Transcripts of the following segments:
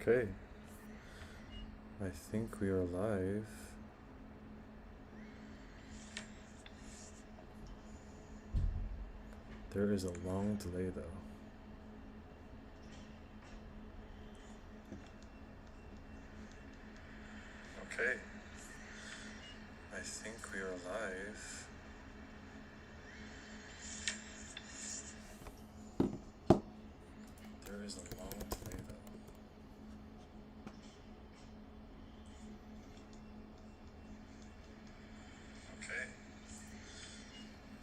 Okay. I think we are live. There is a long delay though. Okay. I think we are live. There is a long delay though. Okay.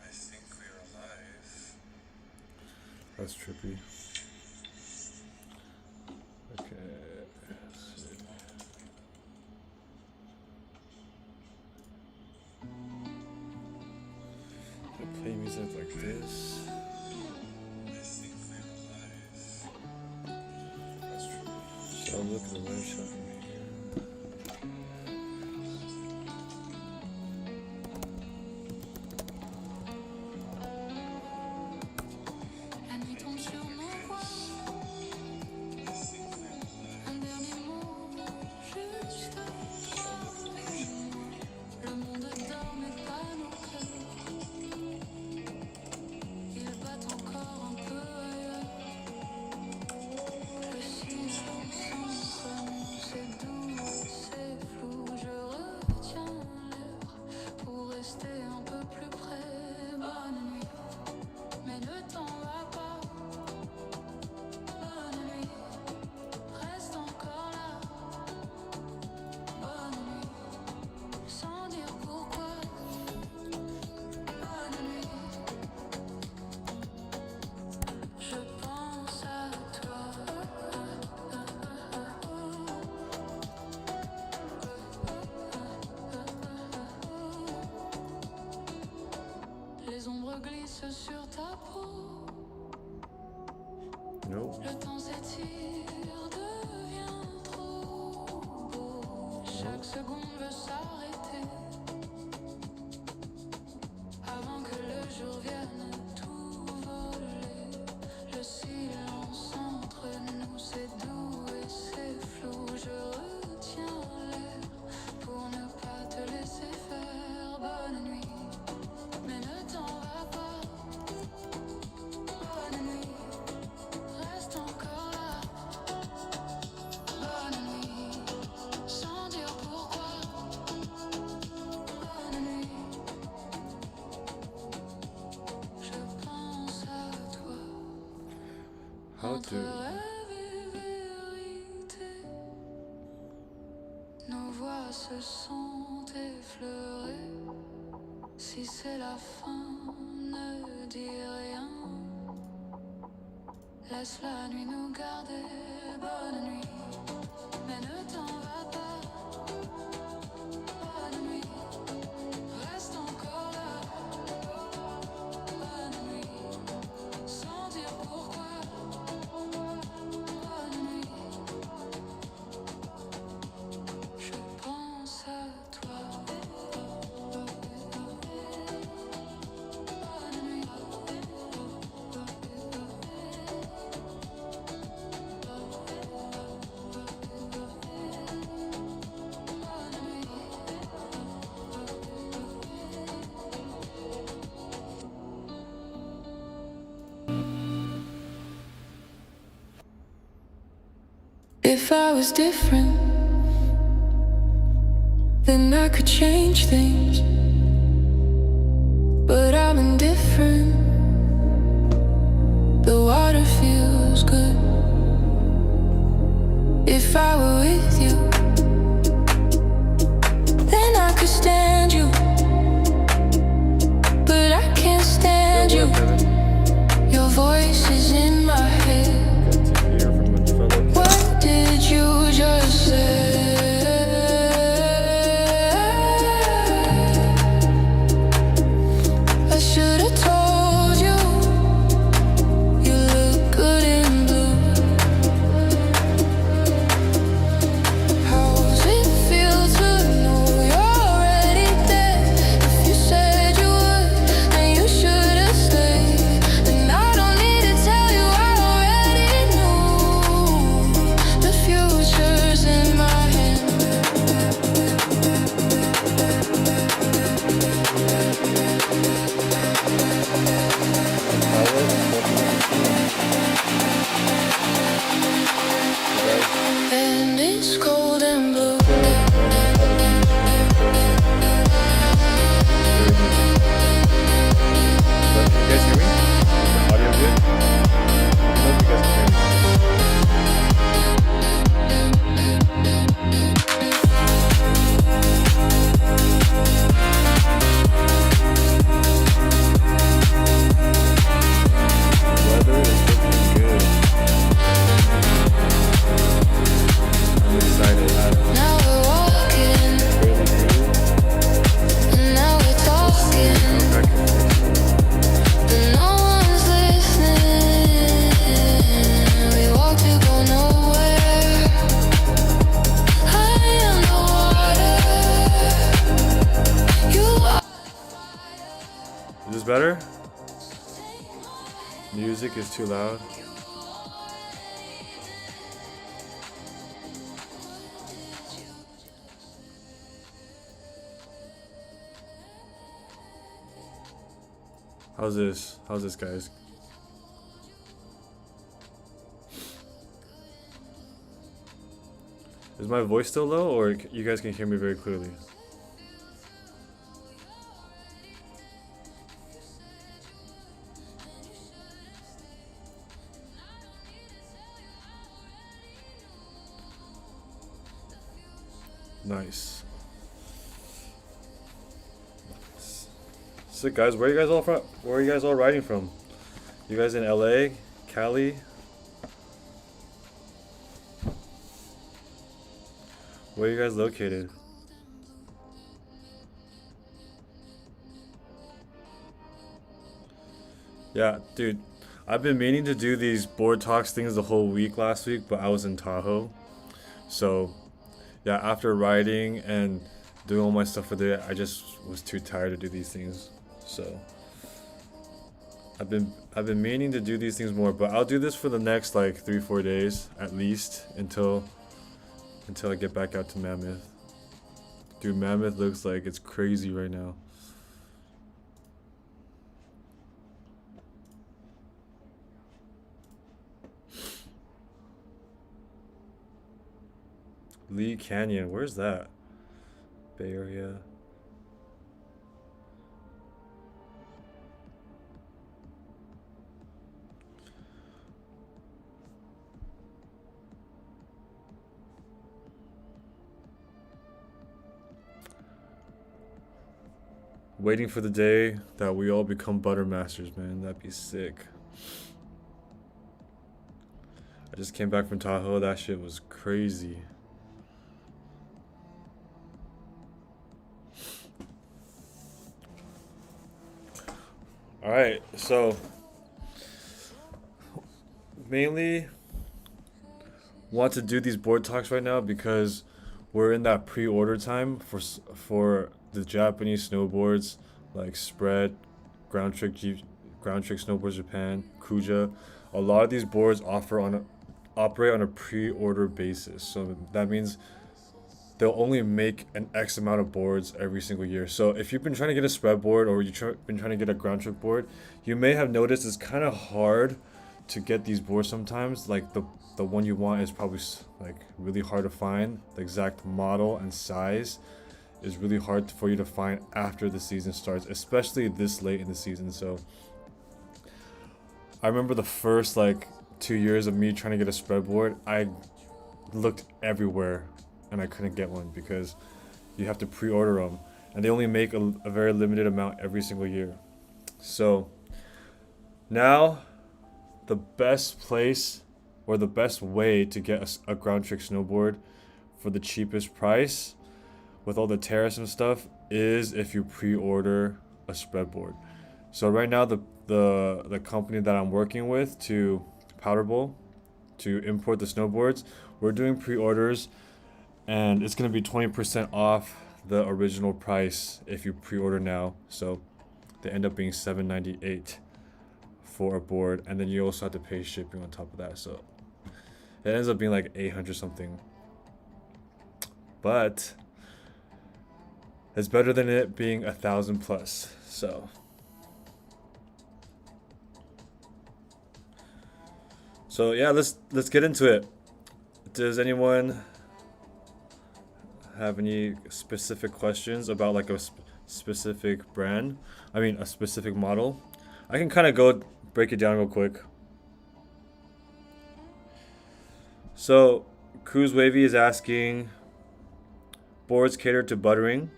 I think we are live. That's trippy. Okay. Let's see. I play music like this. That's true. Should I look at the live shot from here? La nuit tombe sur nos voix. Un dernier mot, juste le monde dort mais pas nos cœurs. Ils battent encore un peu ailleurs. Le silence entre nous, c'est doux et c'est flou. Je retiens l'heure pour rester un peu plus près. Bonne nuit, mais ne t'en va pas. Bonne nuit, reste encore là. Bonne nuit, sans dire pourquoi. Bonne nuit, je pense à toi. Les ombres glissent sur ta peau. No. Le temps s'étire, devient trop beau. Chaque seconde veut s'arrêter. Avant que le jour vienne tout voler. Le silence entre nous, c'est doux et c'est flou. Je retiens l'air pour ne pas te laisser faire. Bonne nuit, mais ne t'en va pas. Bonne nuit, reste encore là. Bonne nuit, sans dire pourquoi. Bonne nuit, je pense à toi. How Entre to. rêve et vérité, nos voix se sont effleurées. Si c'est la fin, ne dis rien. Laisse la nuit nous garder. Bonne nuit, mais ne t'en va pas. Bonne nuit, reste encore là. Bonne nuit, sans dire pourquoi. Bonne nuit, je pense à toi. Bonne nuit. If I was different, then I could change things. But I'm indifferent. The water feels good. If I were with you, then I could stand you. But I can't stand you. Your voice is in my head. Good to hear from a fellow. What did you just say? I should have told you. You look good in blue. How's it feel to know you're ready Is this better? Music is too loud. How's this? How's this, guys? Is my voice still low, or you guys can hear me very clearly? Nice. Sick, guys. Where are you guys all from? Where are you guys all riding from? You guys in LA, Cali? Where are you guys located? Yeah, dude. I've been meaning to do these board talks things the whole week last week, but I was in Tahoe. So, yeah, after riding and doing all my stuff for the day, I just was too tired to do these things. So, I've been meaning to do these things more, but I'll do this for the next like 3-4 days at least until I get back out to Mammoth. Dude, Mammoth looks like it's crazy right now. Lee Canyon, where's that? Bay Area. Waiting for the day that we all become butter masters, man. That'd be sick. I just came back from Tahoe. That shit was crazy. Alright, so mainly want to do these board talks right now because we're in that pre-order time for the Japanese snowboards like Spread, groundtrick snowboards Japan, Kuja. A lot of these boards operate on a pre-order basis. So that means they'll only make an X amount of boards every single year. So if you've been trying to get a spread board or you've been trying to get a ground trick board, you may have noticed it's kind of hard to get these boards sometimes. Like the one you want is probably like really hard to find. The exact model and size is really hard for you to find after the season starts, especially this late in the season. So I remember the first like 2 years of me trying to get a spread board, I looked everywhere and I couldn't get one because you have to pre-order them and they only make a very limited amount every single year. So now the best place or the best way to get a ground trick snowboard for the cheapest price with all the tariffs and stuff is if you pre-order a spread board. So right now the company that I'm working with to Powder Bowl to import the snowboards, we're doing pre-orders and it's going to be 20% off the original price if you pre-order now. So they end up being $798 for a board, and then you also have to pay shipping on top of that. So it ends up being like 800 something. But it's better than it being 1,000 plus. So yeah, let's get into it. Does anyone have any specific questions about like a specific brand? I mean, a specific model? I can kind of go break it down real quick. So Cruise Wavy is asking, boards cater to buttering.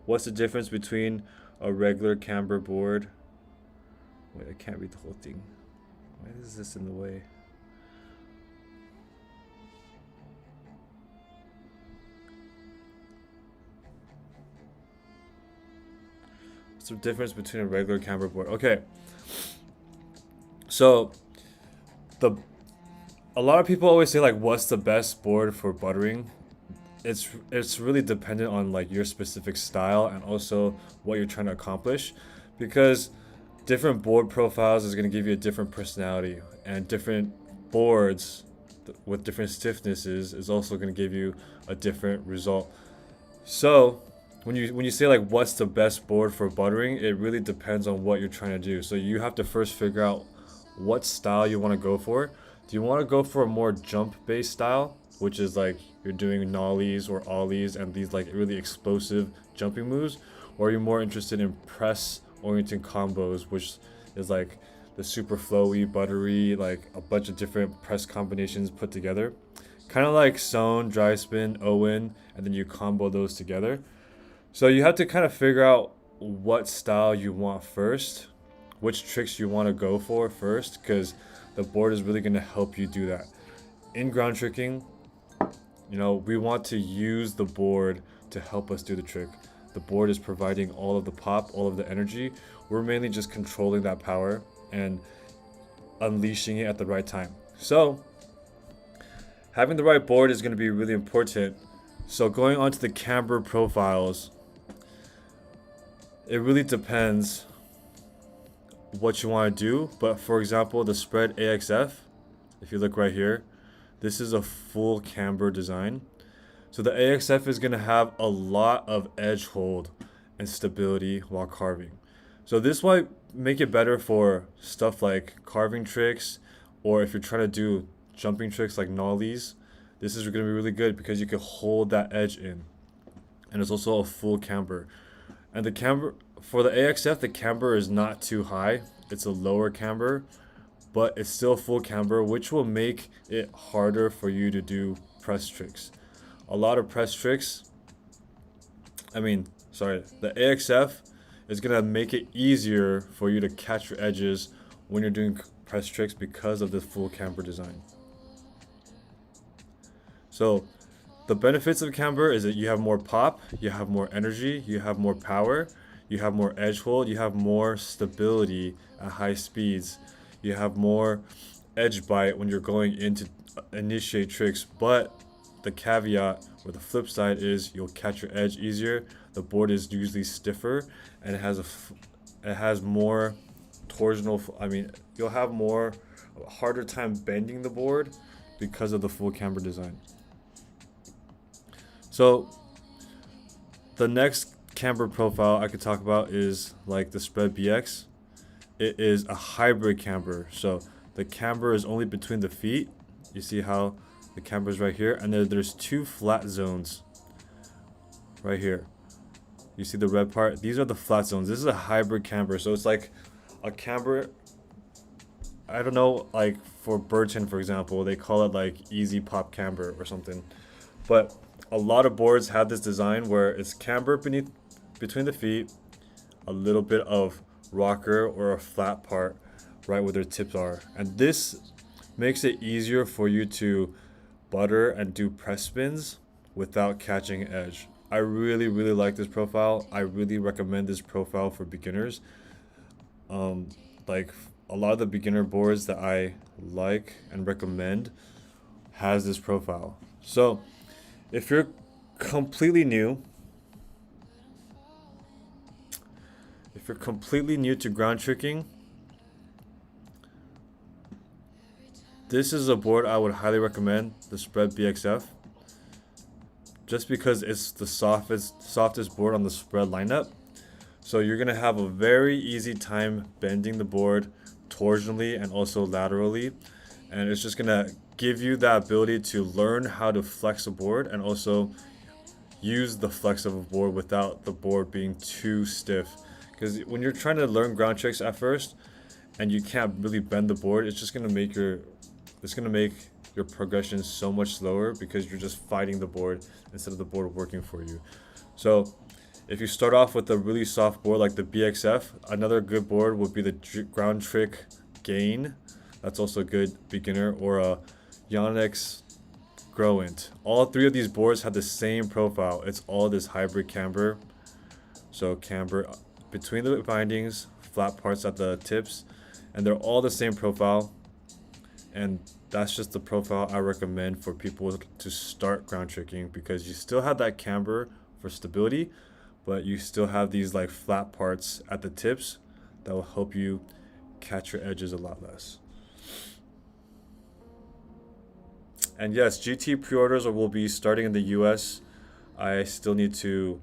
What's the difference between a regular camber board? Wait, I can't read the whole thing. Why is this in the way? What's the difference between a regular camber board? Okay. So a lot of people always say like, what's the best board for buttering? it's really dependent on like your specific style and also what you're trying to accomplish, because different board profiles is going to give you a different personality, and different boards with different stiffnesses is also going to give you a different result. So when you say like what's the best board for buttering, it really depends on what you're trying to do. So you have to first figure out what style you want to go for. Do you want to go for a more jump based style, which is like you're doing nollies or ollies and these like really explosive jumping moves, or are you more interested in press oriented combos, which is like the super flowy, buttery, like a bunch of different press combinations put together, kind of like Sewn, dry spin, Owen, and then you combo those together. So you have to kind of figure out what style you want first, which tricks you want to go for first, because the board is really going to help you do that. In ground tricking, we want to use the board to help us do the trick. The board is providing all of the pop, all of the energy. We're mainly just controlling that power and unleashing it at the right time. So having the right board is going to be really important. So going on to the camber profiles, it really depends what you want to do. But for example, the spread AXF, if you look right here, this is a full camber design. So the AXF is going to have a lot of edge hold and stability while carving. So this might make it better for stuff like carving tricks, or if you're trying to do jumping tricks like nollies, this is going to be really good because you can hold that edge in. And it's also a full camber. And the camber, for the AXF, the camber is not too high. It's a lower camber, but it's still full camber, which will make it harder for you to do press tricks. A lot of press tricks, the AXF is going to make it easier for you to catch your edges when you're doing press tricks because of the full camber design. So the benefits of camber is that you have more pop, you have more energy, you have more power, you have more edge hold, you have more stability at high speeds, you have more edge bite when you're going in to initiate tricks. But the caveat or the flip side is you'll catch your edge easier. The board is usually stiffer and it has more torsional. You'll have a harder time bending the board because of the full camber design. So the next camber profile I could talk about is like the spread BX. It is a hybrid camber. So the camber is only between the feet. You see how the camber is right here, and there's two flat zones right here. You see the red part? These are the flat zones. This is a hybrid camber. So it's like a camber, I don't know, like for Burton, for example, they call it like easy pop camber or something. But a lot of boards have this design where it's camber between the feet, a little bit of rocker or a flat part right where their tips are. And this makes it easier for you to butter and do press spins without catching edge. I really, really like this profile. I really recommend this profile for beginners. Like a lot of the beginner boards that I like and recommend has this profile. So if you're completely new to ground tricking, this is a board I would highly recommend, the Spread BXF, just because it's the softest board on the spread lineup. So you're going to have a very easy time bending the board torsionally and also laterally, and it's just going to give you that ability to learn how to flex a board and also use the flex of a board without the board being too stiff. Because when you're trying to learn ground tricks at first and you can't really bend the board, it's just going to make your progression so much slower because you're just fighting the board instead of the board working for you. So if you start off with a really soft board like the BXF, another good board would be the ground trick Gain. That's also a good beginner, or a Yonex Growant. All three of these boards have the same profile. It's all this hybrid camber. So camber between the bindings, flat parts at the tips, and they're all the same profile. And that's just the profile I recommend for people to start ground tricking, because you still have that camber for stability, but you still have these like flat parts at the tips that will help you catch your edges a lot less. And yes, GT pre-orders will be starting in the US. I still need to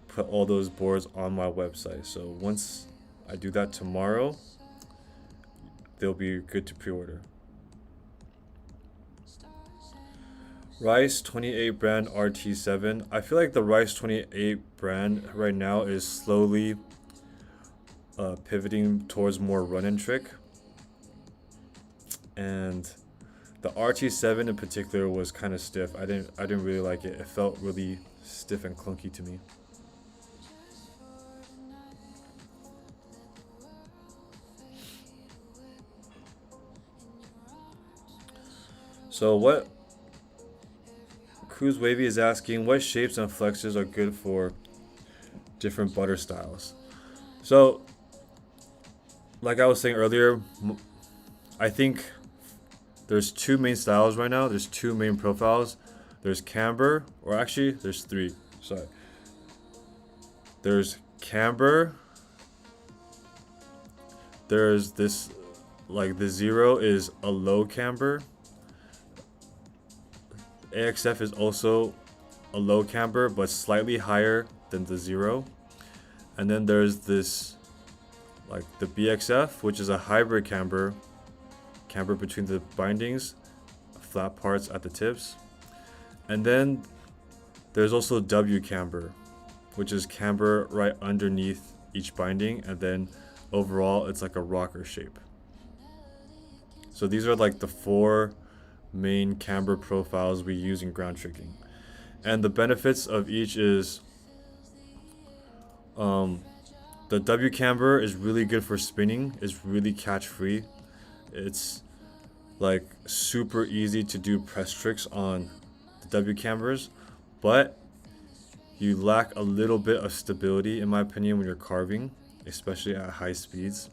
put all those boards on my website. So once I do that tomorrow, they'll be good to pre-order. Rice 28 brand RT7. I feel like the Rice 28 brand right now is slowly pivoting towards more run and trick. And the RT7 in particular was kind of stiff. I didn't really like it. It felt really stiff and clunky to me. So what Cruise Wavy is asking, what shapes and flexes are good for different butter styles? So like I was saying earlier, I think there's two main styles right now. There's two main profiles. There's camber, or actually there's three. Sorry. There's camber. There's this, like the zero is a low camber. AXF is also a low camber, but slightly higher than the zero. And then there's this, like the BXF, which is a hybrid camber between the bindings, flat parts at the tips. And then there's also W-camber, which is camber right underneath each binding, and then overall it's like a rocker shape. So these are like the four main camber profiles we use in ground tricking. And the benefits of each is the W-camber is really good for spinning. It's really catch free. It's like super easy to do press tricks on the W-cambers, but you lack a little bit of stability in my opinion when you're carving, especially at high speeds.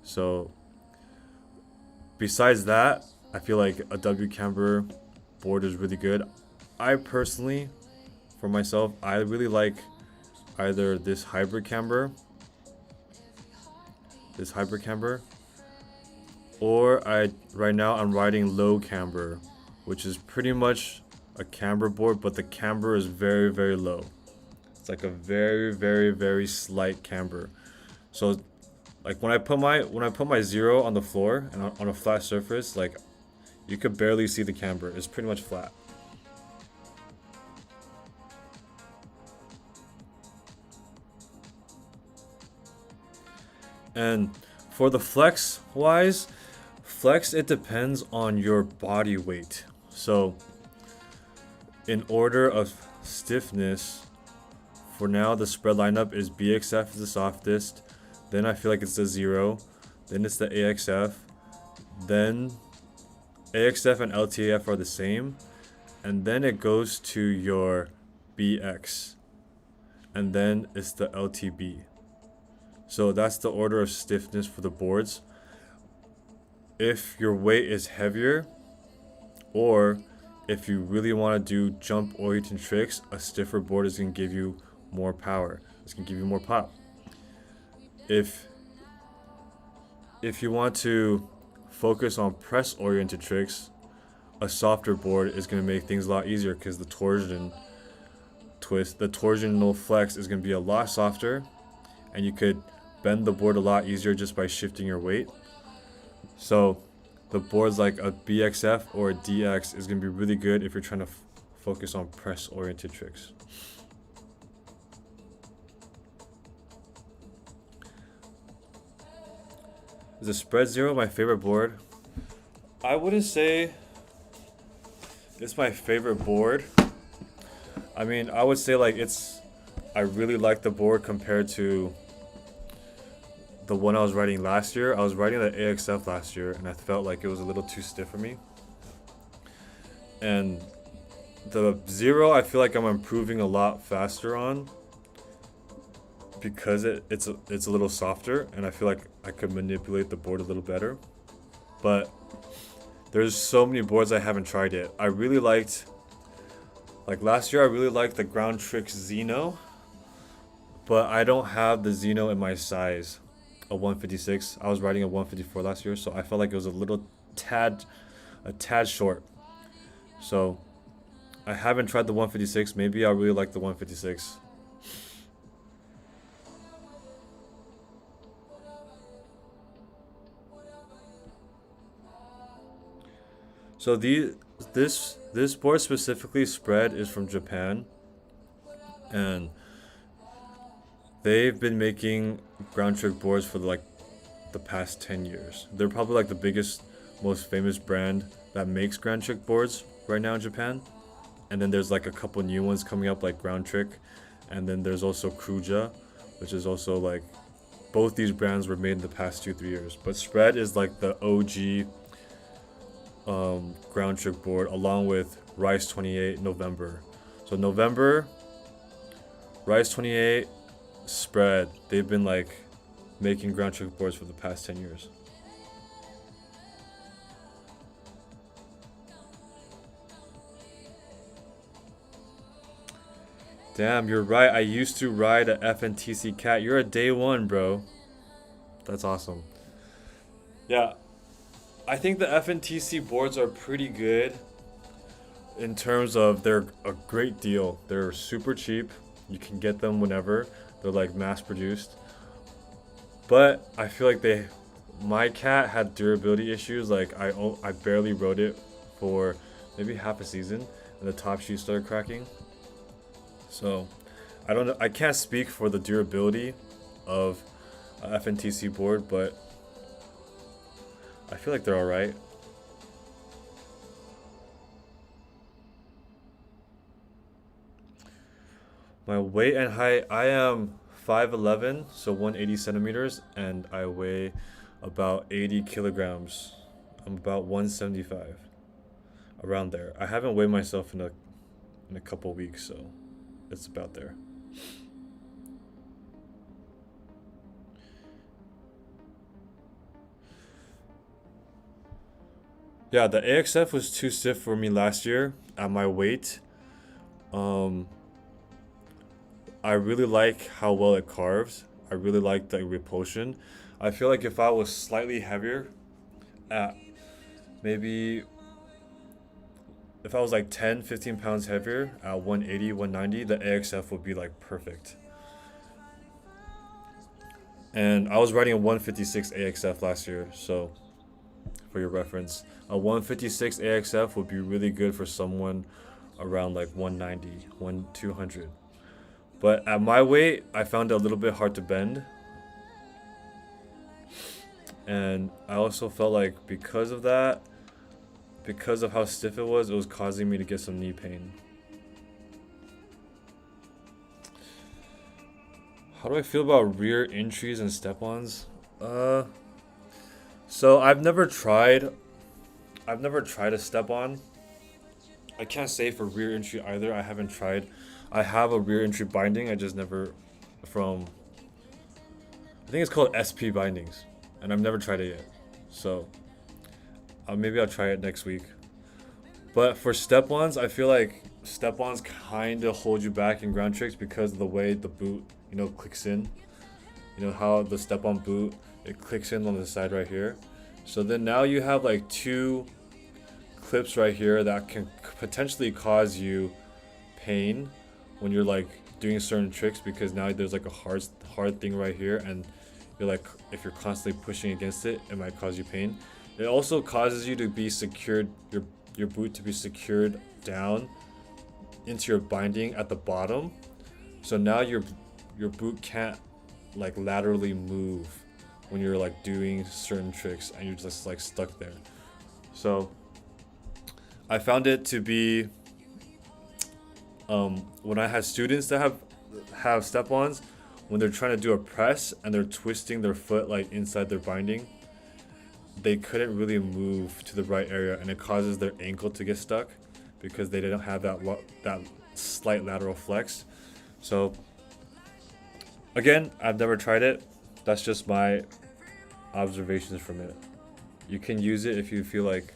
So besides that, I feel like a W-camber board is really good. I personally, for myself, I really like either this hybrid camber, or right now I'm riding low camber, which is pretty much a camber board, but the camber is very, very low. It's like a very, very, very slight camber. So like when I put my zero on the floor and on a flat surface, like you could barely see the camber. It's pretty much flat. And for the flex wise, it depends on your body weight. So in order of stiffness, for now the spread lineup is BXF is the softest, then I feel like it's the zero, then it's the AXF, then AXF and LTAF are the same, and then it goes to your BX, and then it's the LTB. So that's the order of stiffness for the boards. If your weight is heavier, or if you really want to do jump oriented tricks, a stiffer board is going to give you more power. It's going to give you more pop. If you want to focus on press oriented tricks, a softer board is going to make things a lot easier, because the torsional flex is going to be a lot softer, and you could bend the board a lot easier just by shifting your weight. So the boards like a BXF or a DX is going to be really good if you're trying to focus on press oriented tricks. Is the spread zero my favorite board? I wouldn't say it's my favorite board. I mean, I would say like I really like the board compared to the one I was riding last year. I was riding the AXF last year, and I felt like it was a little too stiff for me. And the zero, I feel like I'm improving a lot faster on, because it's a little softer, and I feel like I could manipulate the board a little better. But there's so many boards I haven't tried yet. I really liked, like last year, I really liked the groundtrick Xeno, but I don't have the Xeno in my size, a 156. I was riding a 154 last year, so I felt like it was a tad short. So I haven't tried the 156. Maybe I really like the 156. So this board specifically spread is from Japan, and they've been making ground trick boards for like the past 10 years. They're probably like the biggest, most famous brand that makes ground trick boards right now in Japan. And then there's like a couple new ones coming up like ground trick, and then there's also Kruja, which is also like, both these brands were made in the past 2-3 years. But Spread is like the OG ground trick board, along with Rice 28 November. So November, Rice 28, Spread, they've been like making ground trick boards for the past 10 years. Damn, you're right. I used to ride a FNTC Cat. You're a day one, bro. That's awesome. Yeah, I think the FNTC boards are pretty good in terms of they're a great deal. They're super cheap. You can get them whenever. They're like mass produced. But I feel like my cat had durability issues. Like I barely rode it for maybe half a season, and the top sheet started cracking. So I don't know. I can't speak for the durability of a FNTC board, but I feel like they're all right. My weight and height, I am 5'11", so 180 centimeters, and I weigh about 80 kilograms. I'm about 175, around there. I haven't weighed myself in a couple weeks, so it's about there. Yeah, the AXF was too stiff for me last year at my weight. I really like how well it carves. I really like the repulsion. I feel like if I was slightly heavier, at maybe if I was like 10, 15 pounds heavier at 180, 190, the AXF would be like perfect. And I was riding a 156 AXF last year, so for your reference, a 156 AXF would be really good for someone around like 190, 200. But at my weight, I found it a little bit hard to bend. And I also felt like because of that, because of how stiff it was causing me to get some knee pain. How do I feel about rear entries and step-ons? So I've never tried a step-on. I can't say for rear entry either. I haven't tried. I have a rear entry binding. I just never I think it's called SP bindings, and I've never tried it yet. So maybe I'll try it next week. But for step-ons, I feel like step-ons kind of hold you back in ground tricks because of the way the boot, clicks in. You know how the step-on boot, it clicks in on the side right here. So then now you have like two clips right here that can potentially cause you pain when you're like doing certain tricks, because now there's like a hard thing right here, and you're like, if you're constantly pushing against it, it might cause you pain. It also causes you to be secured, your boot to be secured down into your binding at the bottom. So now your boot can't like laterally move when you're like doing certain tricks, and you're just like stuck there. So I found it to be when I had students that have step-ons, when they're trying to do a press and they're twisting their foot like inside their binding, they couldn't really move to the right area, and it causes their ankle to get stuck because they didn't have that slight lateral flex. So again, I've never tried it. That's just my observations from it. You can use it if you feel like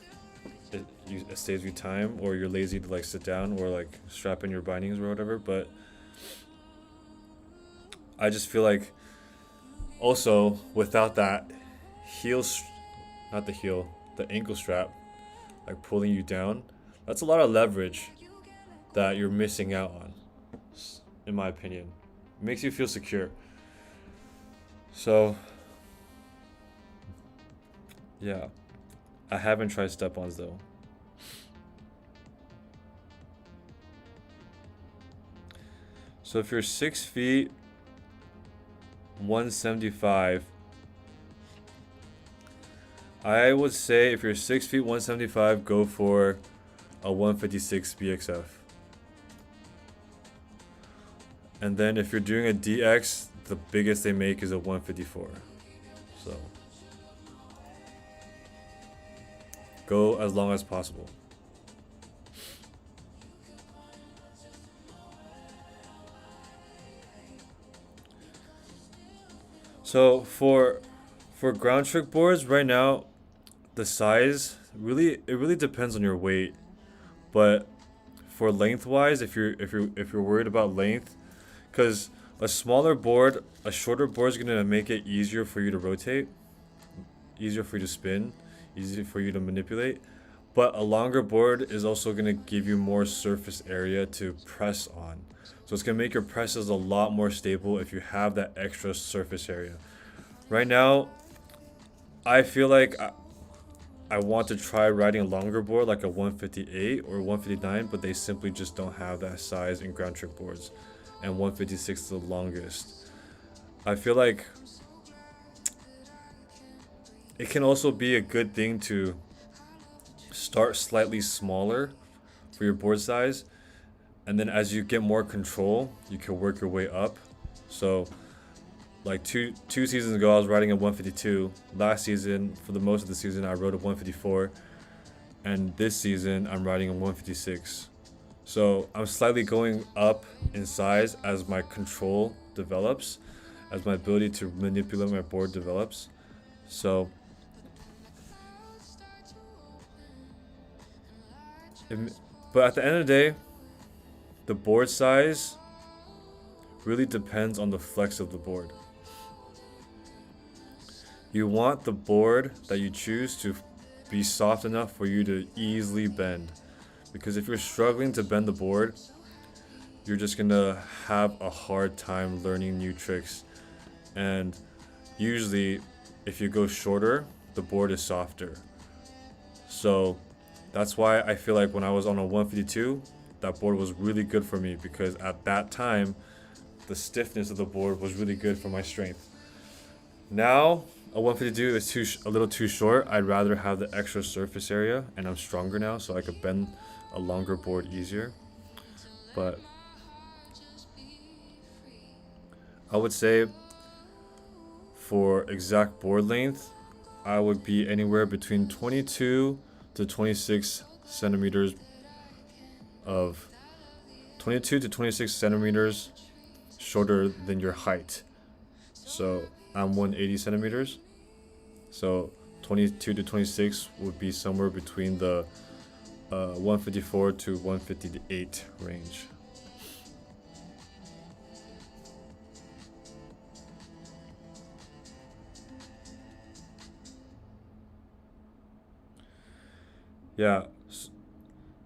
it saves you time, or you're lazy to like sit down or like strap in your bindings or whatever. But I just feel like also without that not the heel, the ankle strap, like pulling you down, that's a lot of leverage that you're missing out on, in my opinion. It makes you feel secure. So yeah, I haven't tried step-ons though. So if you're 6 feet 175, I would say if you're 6 feet 175, go for a 156 BXF. And then if you're doing a DX, the biggest they make is a 154. So go as long as possible. So for ground trick boards right now, the size really depends on your weight. But for lengthwise, if you're worried about length, because a smaller board, a shorter board is gonna make it easier for you to rotate, easier for you to spin, easier for you to manipulate. But a longer board is also gonna give you more surface area to press on. So it's gonna make your presses a lot more stable if you have that extra surface area. Right now, I feel like I want to try riding a longer board like a 158 or 159, but they simply just don't have that size in ground trick boards. And 156 is the longest. I feel like it can also be a good thing to start slightly smaller for your board size, and then as you get more control, you can work your way up. So like two seasons ago, I was riding a 152. Last season, for the most of the season, I rode a 154, and this season I'm riding a 156. So I'm slightly going up in size as my control develops, as my ability to manipulate my board develops. So but at the end of the day, the board size really depends on the flex of the board. You want the board that you choose to be soft enough for you to easily bend. Because if you're struggling to bend the board, you're just gonna have a hard time learning new tricks. And usually, if you go shorter, the board is softer. So that's why I feel like when I was on a 152, that board was really good for me, because at that time, the stiffness of the board was really good for my strength. Now, a 152 is a little too short. I'd rather have the extra surface area, and I'm stronger now, so I could bend a longer board easier. But I would say for exact board length, I would be anywhere between 22 to 26 centimeters of 22 to 26 centimeters shorter than your height. So I'm 180 centimeters. So 22 to 26 would be somewhere between the 154 to 158 range. Yeah.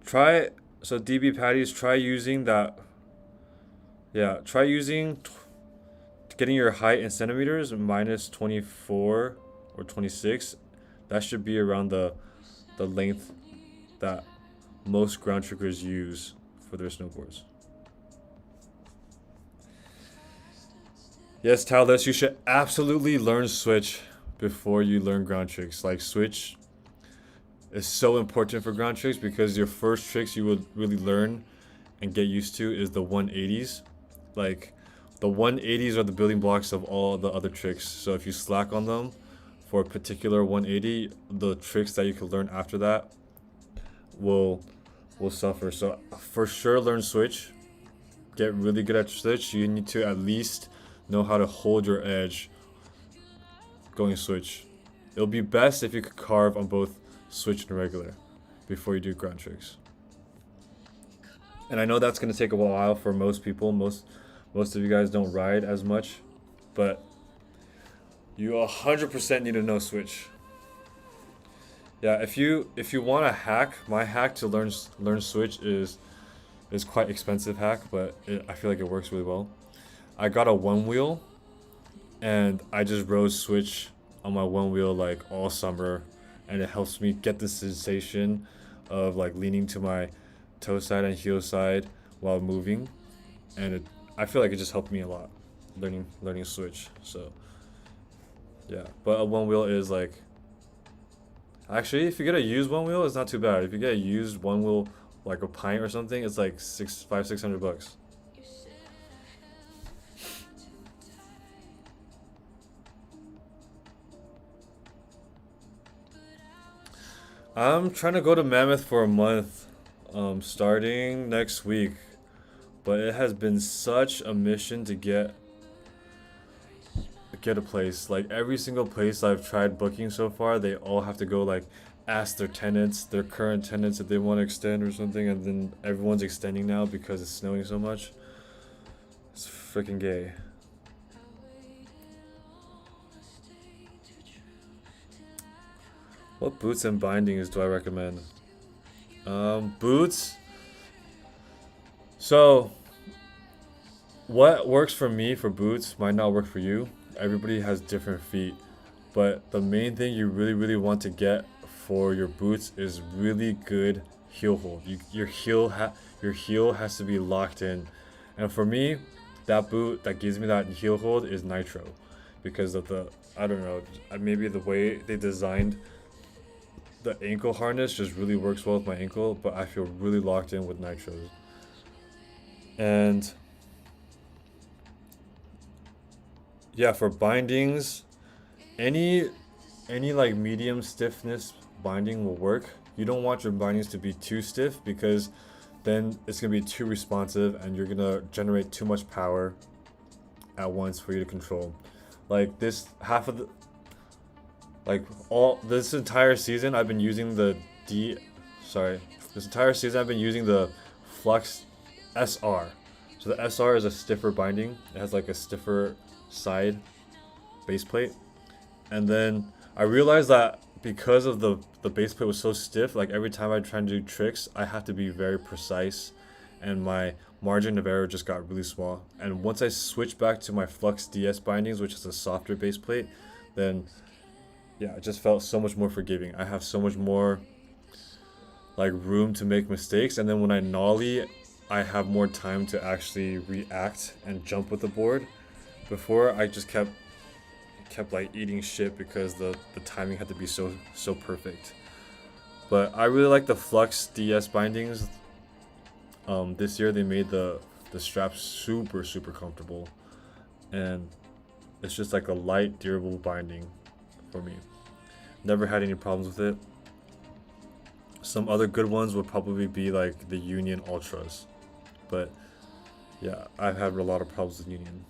So DB patties, try using that. Yeah, try getting your height in centimeters minus 24 or 26. That should be around the length that most ground trickers use for their snowboards. Yes, Talus, you should absolutely learn switch before you learn ground tricks. Like, switch is so important for ground tricks, because your first tricks you would really learn and get used to is the 180s. Like, the 180s are the building blocks of all the other tricks. So if you slack on them for a particular 180, the tricks that you can learn after that will suffer. So for sure, learn switch. Get really good at switch. You need to at least know how to hold your edge going switch. It'll be best if you could carve on both switch and regular. before you do ground tricks. And I know that's gonna take a while for most people. Most of you guys don't ride as much, but you 100% need to know switch. Yeah, if you want a hack, my hack to learn switch is quite expensive hack, but I feel like it works really well. I got a one wheel, and I just rode switch on my one wheel like all summer, and it helps me get the sensation of like leaning to my toe side and heel side while moving, and I feel like it just helped me a lot learning switch. So yeah, but a one wheel is like, actually if you get a used one wheel, it's not too bad. If you get a used one wheel like a pint or something, it's like $600. I'm trying to go to Mammoth for a month, starting next week, but it has been such a mission to get a place. Like every single place I've tried booking so far, they all have to go like ask their tenants, their current tenants, if they want to extend or something, and then everyone's extending now because it's snowing so much. It's freaking gay. What boots and bindings do I recommend? Boots. So, what works for me for boots might not work for you. Everybody has different feet, but the main thing you really want to get for your boots is really good heel hold. Your heel has to be locked in, and for me, that boot that gives me that heel hold is Nitro, because of the, I don't know, maybe the way they designed the ankle harness just really works well with my ankle, but I feel really locked in with Nitros. And yeah, for bindings, any like medium stiffness binding will work. You don't want your bindings to be too stiff, because then it's gonna be too responsive and you're gonna generate too much power at once for you to control. Like this this entire season I've been using the Flux SR. So the SR is a stiffer binding. It has like a stiffer side base plate. And then I realized that because of the base plate was so stiff, like every time I try to do tricks, I have to be very precise, and my margin of error just got really small. And once I switched back to my Flux DS bindings, which is a softer base plate, then yeah, it just felt so much more forgiving. I have so much more like room to make mistakes, and then when I nollie, I have more time to actually react and jump with the board. Before, I just kept like eating shit because the timing had to be so perfect. But I really like the Flux DS bindings. This year they made the straps super comfortable, and it's just like a light, durable binding for me. Never had any problems with it. Some other good ones would probably be like the Union Ultras, but yeah, I've had a lot of problems with Union.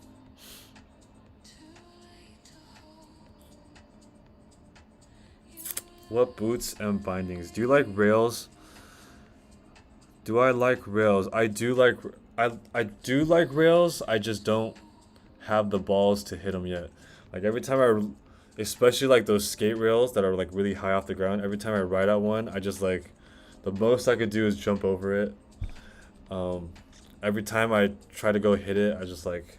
What boots and bindings? Do you like rails? Do I like rails? I do like rails. I just don't have the balls to hit them yet. Like every time especially like those skate rails that are like really high off the ground, every time I ride out one, I just like, the most I could do is jump over it. Every time I try to go hit it, I just like,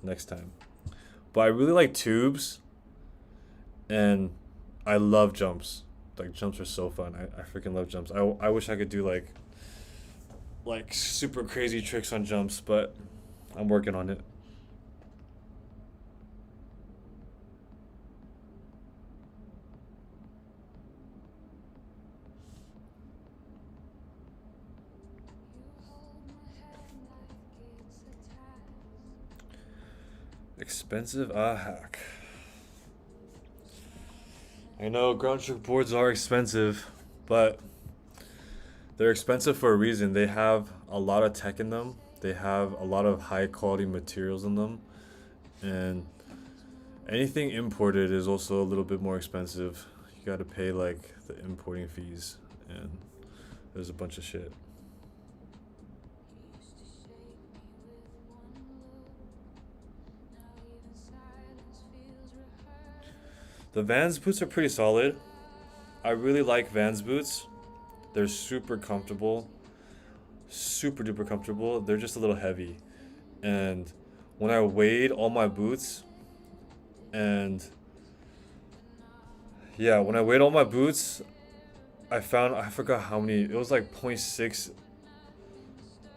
next time. But I really like tubes, and I love jumps. Like jumps are so fun. I freaking love jumps. I wish I could do like super crazy tricks on jumps, but I'm working on it. Expensive hack. I know ground trick boards are expensive, but they're expensive for a reason. They have a lot of tech in them. They have a lot of high quality materials in them, and anything imported is also a little bit more expensive. You got to pay like the importing fees, and There's a bunch of shit. The Vans boots are pretty solid. I really like Vans boots. They're super comfortable. Super duper comfortable. They're just a little heavy. And when I weighed all my boots, and yeah, when I weighed all my boots, I found, I forgot how many, it was like zero point 0.6,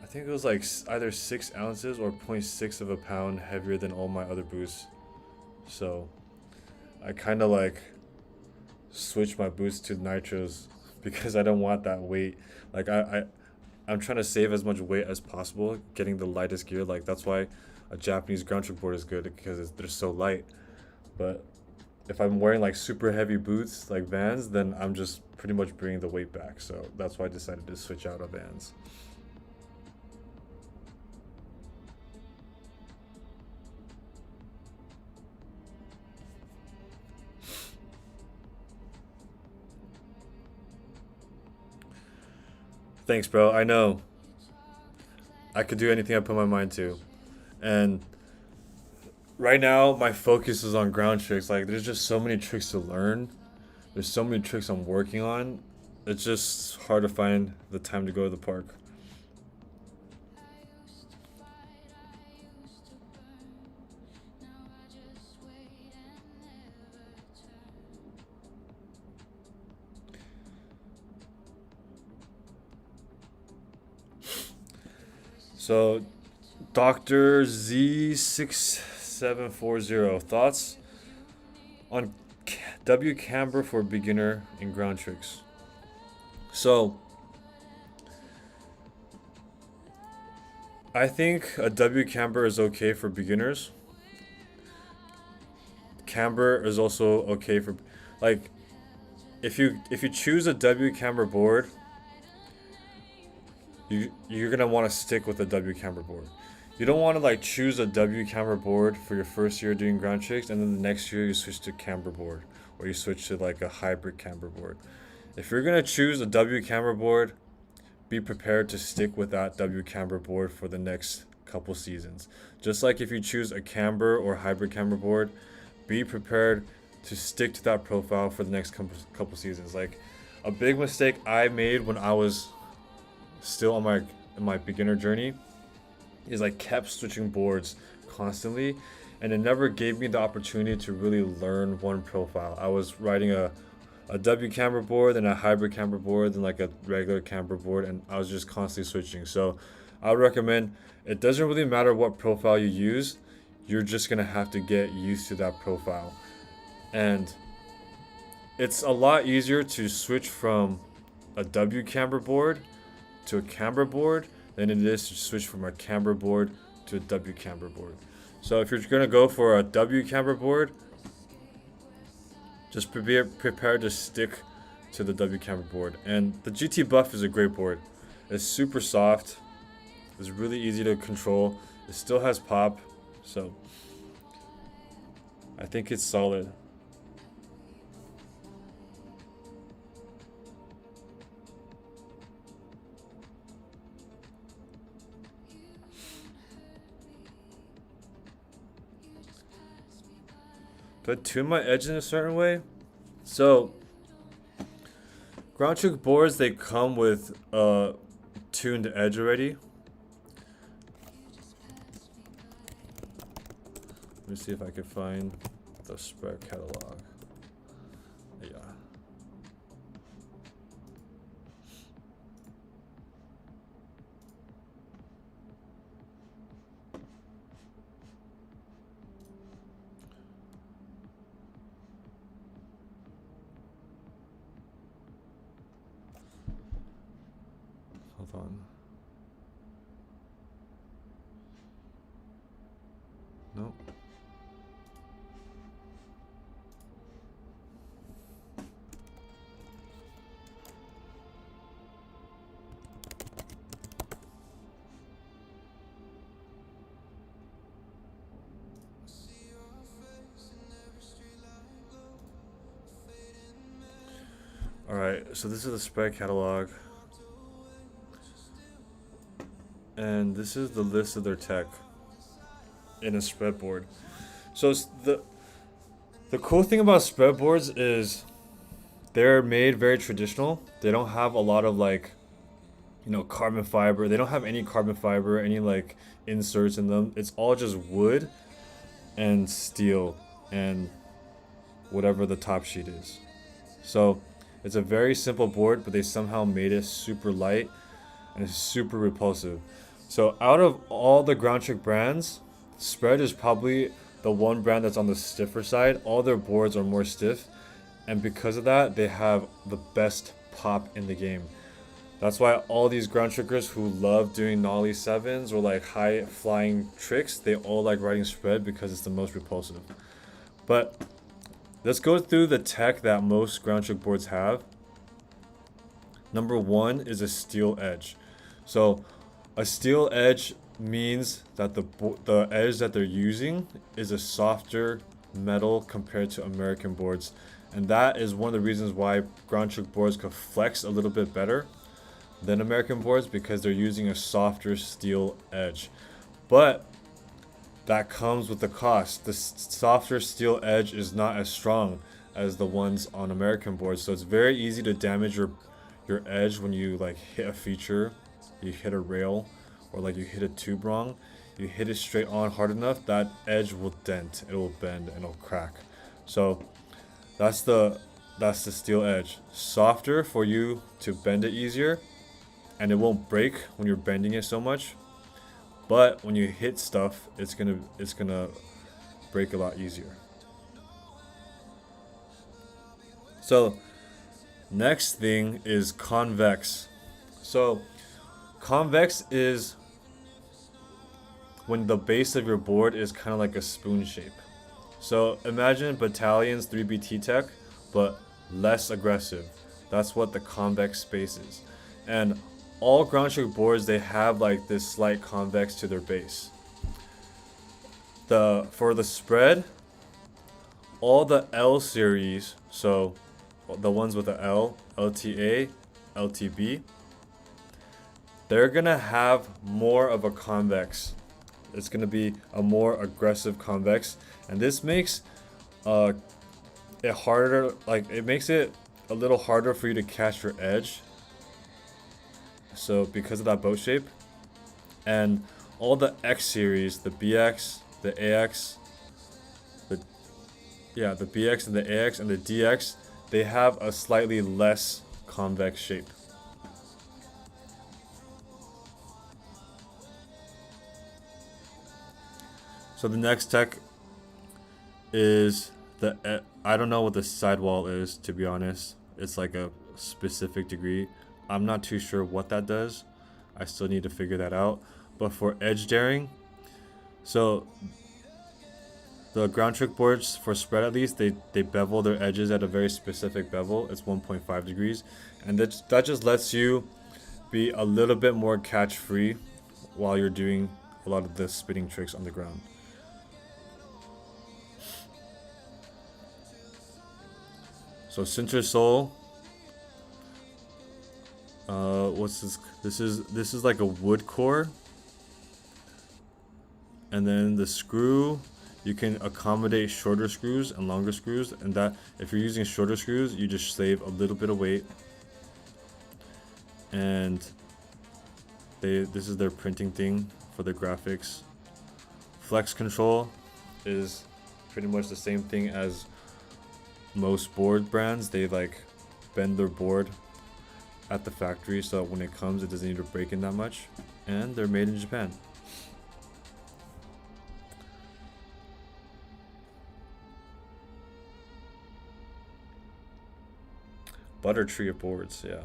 I think it was like either 6 ounces or zero point 0.6 of a pound heavier than all my other boots. So I kind of like switched my boots to nitros because I don't want that weight. Like I'm trying to save as much weight as possible, getting the lightest gear. Like that's why a Japanese ground trick board is good, because they're so light. But if I'm wearing like super heavy boots like Vans, then I'm just pretty much bringing the weight back. So that's why I decided to switch out of Vans. Thanks, bro. I know. I could do anything I put my mind to. And right now, my focus is on ground tricks. Like, there's just so many tricks to learn. There's so many tricks I'm working on. It's just hard to find the time to go to the park. So, Dr. Z6740, thoughts on W-camber for beginner in ground tricks? So, I think a W-camber is okay for beginners. Camber is also okay for, like, if you choose a W-camber board, you're gonna want to stick with a W-camber board. You don't want to like choose a W-camber board for your first year doing ground tricks, and then the next year you switch to camber board, or you switch to like a hybrid camber board. If you're gonna choose a W-camber board, be prepared to stick with that W-camber board for the next couple seasons. Just like if you choose a camber or hybrid camber board, be prepared to stick to that profile for the next couple seasons. Like a big mistake I made when I was still on my beginner journey is I kept switching boards constantly, and it never gave me the opportunity to really learn one profile. I was riding a W camber board, then a hybrid camber board, then like a regular camber board, and I was just constantly switching. So I would recommend, it doesn't really matter what profile you use, you're just gonna have to get used to that profile. And it's a lot easier to switch from a W camber board to a camber board than it is to switch from a camber board to a W camber board. So if you're gonna go for a W camber board, just be prepared to stick to the W camber board. And the GT Buff is a great board. It's super soft. It's really easy to control. It still has pop, so I think it's solid. Do I tune my edge in a certain way? So, ground trick boards, they come with a tuned edge already. Let me see if I can find the spread catalog. Yeah. Hold on. Nope. Alright, so this is the spread catalog. And this is the list of their tech in a spreadboard. So the cool thing about spreadboards is they're made very traditional. They don't have a lot of like, you know, carbon fiber. They don't have any carbon fiber, any like inserts in them. It's all just wood and steel and whatever the top sheet is. So it's a very simple board, but they somehow made it super light and it's super repulsive. So out of all the groundtrick brands, Spread is probably the one brand that's on the stiffer side. All their boards are more stiff, and because of that, they have the best pop in the game. That's why all these ground trickers who love doing Nollie 7s or like high flying tricks, they all like riding Spread because it's the most repulsive. But let's go through the tech that most ground trick boards have. Number one is a steel edge. So a steel edge means that the edge that they're using is a softer metal compared to American boards. And that is one of the reasons why ground trick boards could flex a little bit better than American boards, because they're using a softer steel edge. But that comes with the cost. The softer steel edge is not as strong as the ones on American boards, so it's very easy to damage your edge when you like hit a feature, you hit a rail, or like you hit a tube wrong. You hit it straight on hard enough, that edge will dent, it will bend, and it'll crack. So that's the steel edge. Softer for you to bend it easier, and it won't break when you're bending it so much. But when you hit stuff, it's gonna break a lot easier. So next thing is convex. So convex is when the base of your board is kind of like a spoon shape. So imagine Battalion's 3BT tech, but less aggressive. That's what the convex space is. And all ground trick boards, they have like this slight convex to their base. For the Spread, all the L series, so the ones with the L, LTA, LTB, they're gonna have more of a convex. It's gonna be a more aggressive convex, and this makes it harder. Like it makes it a little harder for you to catch your edge. So because of that boat shape, and all the X series, the BX, the AX, the BX and the AX and the DX, they have a slightly less convex shape. So the next tech is I don't know what the sidewall is, to be honest. It's like a specific degree. I'm not too sure what that does. I still need to figure that out. But for edge daring, so the ground trick boards for Spread, at least, they bevel their edges at a very specific bevel. It's 1.5 degrees, and that just lets you be a little bit more catch free while you're doing a lot of the spinning tricks on the ground. So center sole, what's this? This is like a wood core, and then the screw, you can accommodate shorter screws and longer screws, and that if you're using shorter screws, you just save a little bit of weight. And this is their printing thing for the graphics. Flex control is pretty much the same thing as most board brands. They like bend their board at the factory so that when it comes, it doesn't need to break in that much. And they're made in Japan. Butter tree of boards, yeah.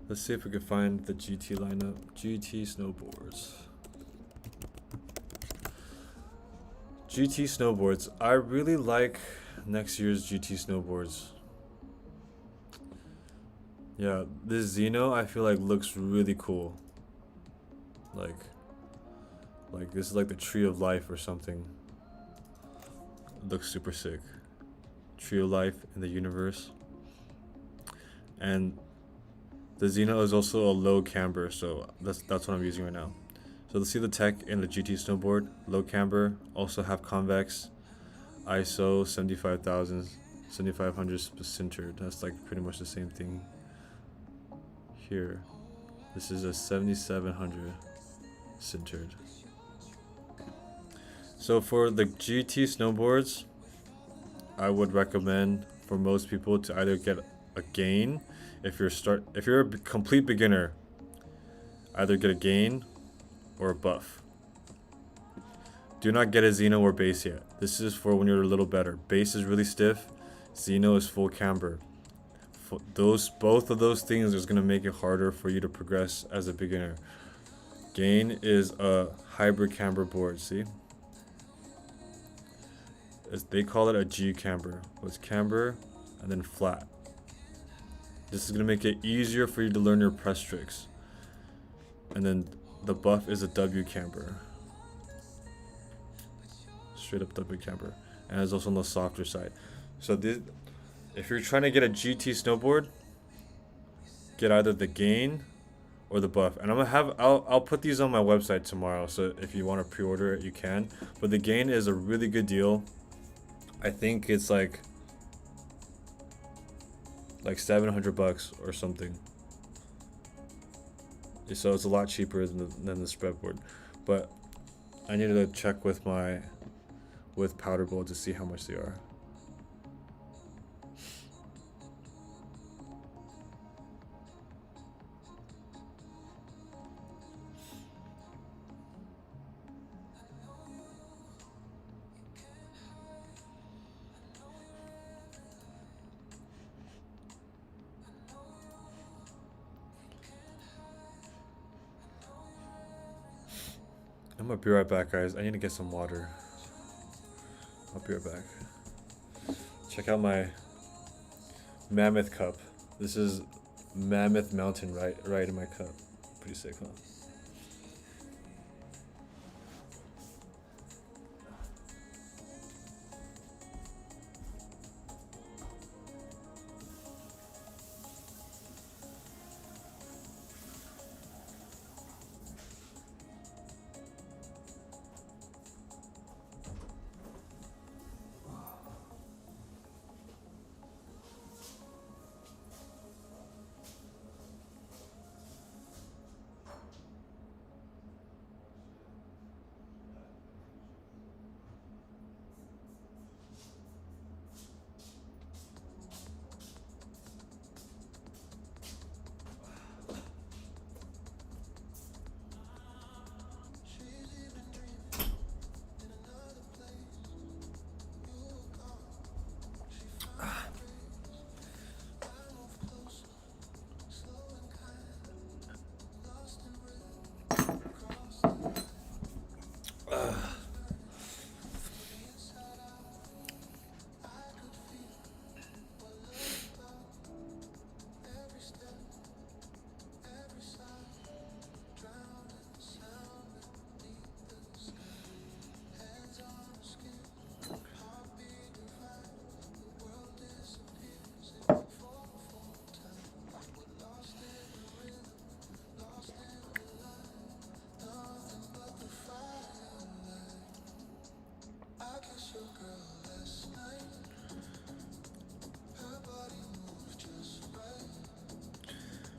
Let's see if we can find the GT lineup. GT snowboards. GT snowboards. I really like next year's GT snowboards. Yeah, this Xeno I feel like looks really cool. Like this is like the tree of life or something. It looks super sick. tree of life in the universe. And the Xeno is also a low camber, so that's what I'm using right now. So let's see the tech in the GT Snowboard. Low camber, also have convex, ISO 75,000, 7500 sintered. That's like pretty much the same thing here. This is a 7700 sintered. So for the GT snowboards, I would recommend for most people to either get a gain. If you're a complete beginner, either get a gain or a buff. Do not get a Xeno or base yet. This is for when you're a little better. Base is really stiff. Xeno is full camber. Both of those things is going to make it harder for you to progress as a beginner. Gain is a hybrid camber board. See? They call it a G-camber. It's camber and then flat. This is going to make it easier for you to learn your press tricks. And then the buff is a W-camber. Straight up W-camber. And it's also on the softer side. So if you're trying to get a GT snowboard, get either the gain or the buff. And I'll put these on my website tomorrow, so if you want to pre-order it, you can. But the gain is a really good deal. I think it's like $700 or something. So it's a lot cheaper than the spreadboard. But I needed to check with Powder Bowl to see how much they are. I'm gonna be right back, guys. I need to get some water. I'll be right back. Check out my mammoth cup. This is Mammoth Mountain right in my cup. Pretty sick, huh?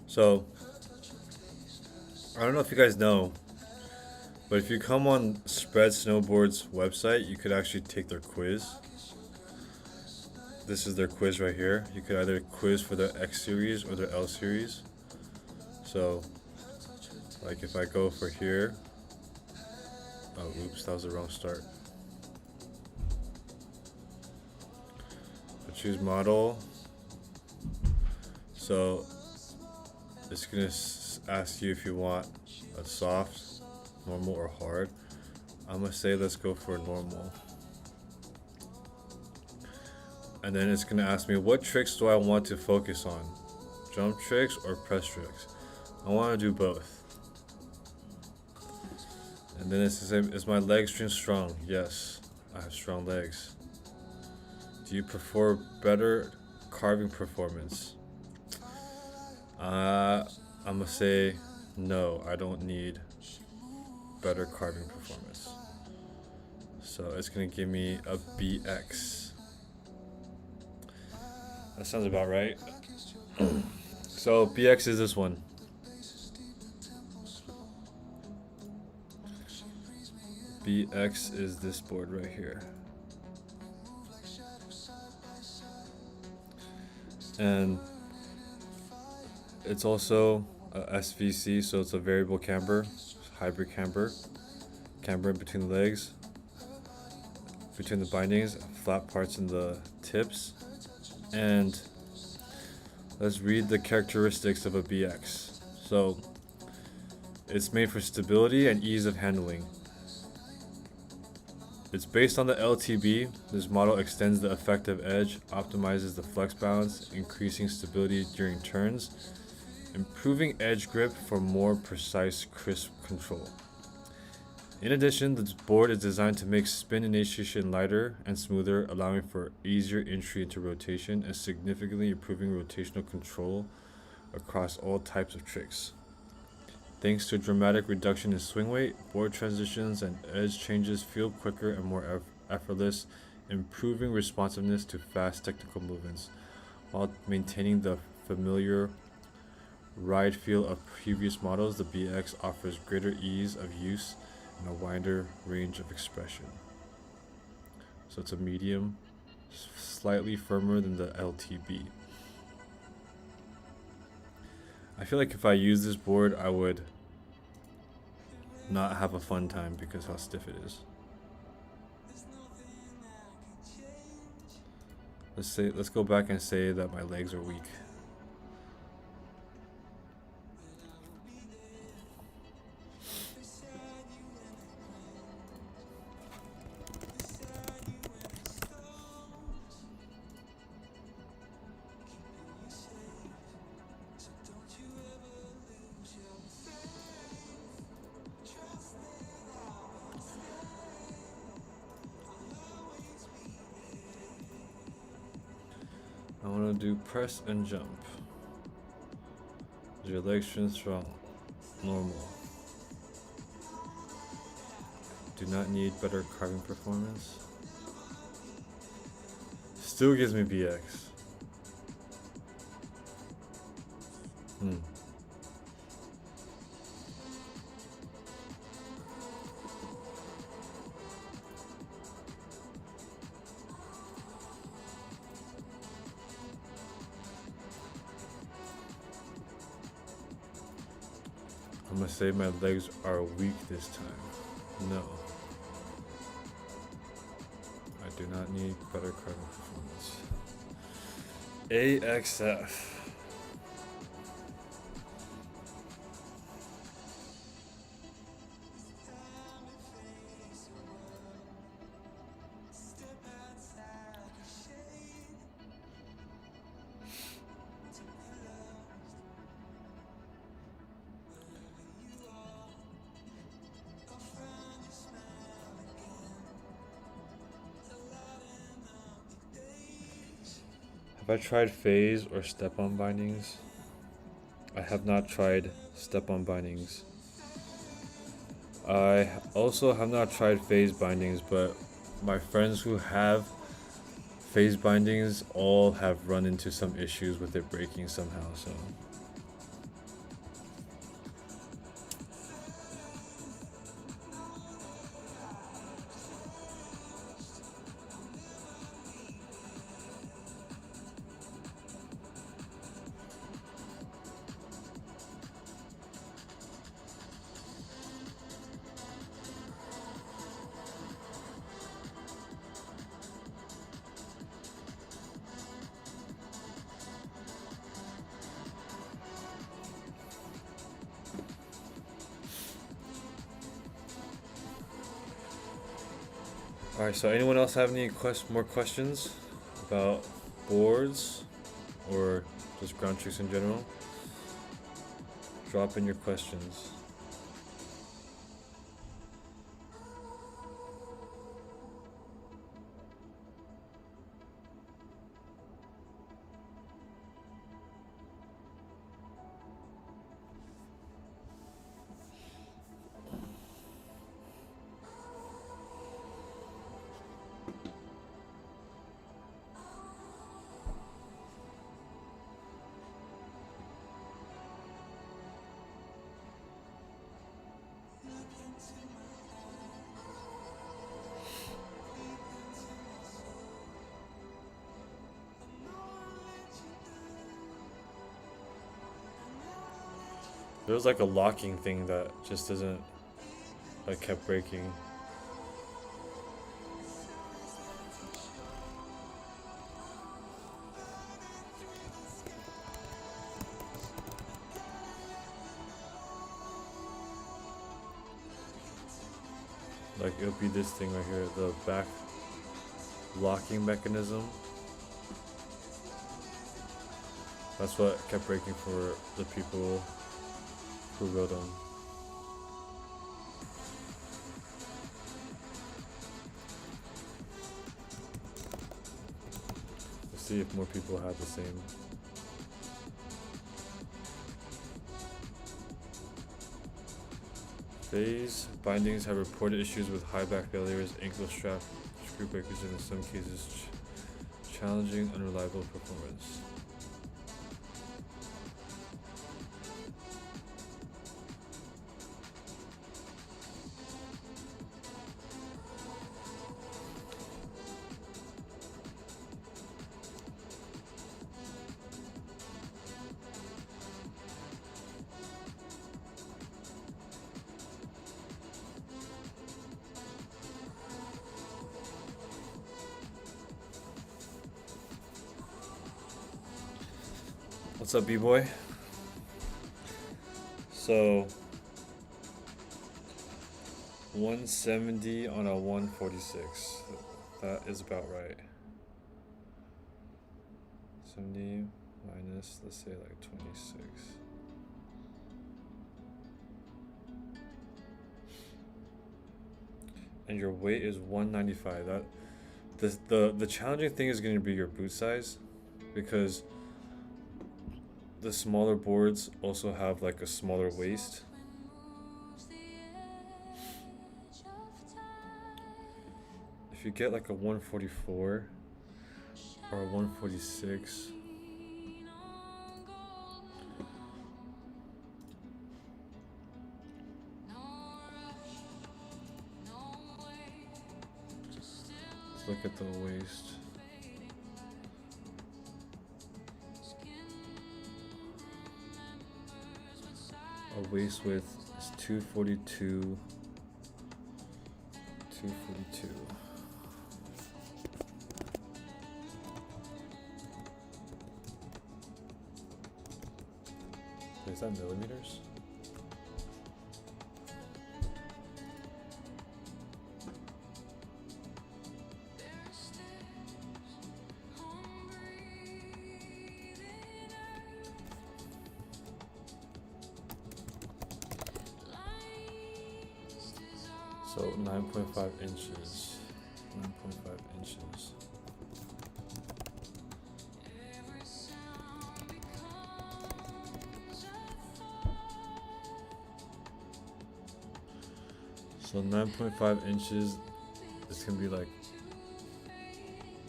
So, I don't know if you guys know, but if you come on Spread Snowboard's website, you could actually take their quiz. This is their quiz right here. You could either quiz for their X series or their L series. So, like if I go for here, oh oops, that was the wrong start. I choose model. So it's gonna ask you if you want a soft, normal, or hard. I'm gonna say let's go for normal. And then it's gonna ask me what tricks do I want to focus on, jump tricks or press tricks. I want to do both. And then it's the same. Is my leg strength strong? Yes, I have strong legs. Do you prefer better carving performance? I'm gonna say no, I don't need better carving performance. So it's gonna give me a BX. That sounds about right. So BX is this one. BX is this board right here. And it's also a SVC, so it's a variable camber, hybrid camber in between the legs, between the bindings, flat parts in the tips. And let's read the characteristics of a BX. So it's made for stability and ease of handling. It's based on the LTB. This model extends the effective edge, optimizes the flex balance, increasing stability during turns, improving edge grip for more precise, crisp control. In addition, this board is designed to make spin initiation lighter and smoother, allowing for easier entry into rotation and significantly improving rotational control across all types of tricks. Thanks to a dramatic reduction in swing weight, board transitions and edge changes feel quicker and more effortless, improving responsiveness to fast technical movements, while maintaining the familiar ride feel of previous models. The BX offers greater ease of use and a wider range of expression. So it's a medium, slightly firmer than the LTB. I feel like if I use this board, I would not have a fun time because how stiff it is. Let's go back and say that my legs are weak. I want to do press and jump. Is your leg strength strong? Normal. Do not need better carving performance. Still gives me BX. I'm gonna say my legs are weak this time. No. I do not need better carving performance. AXF. Have I tried phase or step-on bindings? I have not tried step-on bindings. I also have not tried phase bindings, but my friends who have phase bindings all have run into some issues with it breaking somehow, so. Alright, so anyone else have any more questions about boards or just ground tricks in general? Drop in your questions. There was like a locking thing that just doesn't, like, kept breaking. Like, it'll be this thing right here, the back locking mechanism. That's what kept breaking for the people who wrote them. Let's see if more people had the same. Phase bindings have reported issues with high back failures, ankle strap screw breakers, and in some cases challenging unreliable performance. What's up, B-boy? So 170 on a 146. That is about right. 70 minus, let's say, like 26. And your weight is 195. The challenging thing is going to be your boot size, because the smaller boards also have like a smaller waist. If you get like a 144 or a 146, let's look at the waist. A waist width is 242. 242. Is that millimeters? So 9.5 inches. 9.5 inches. So 9.5 inches is gonna be like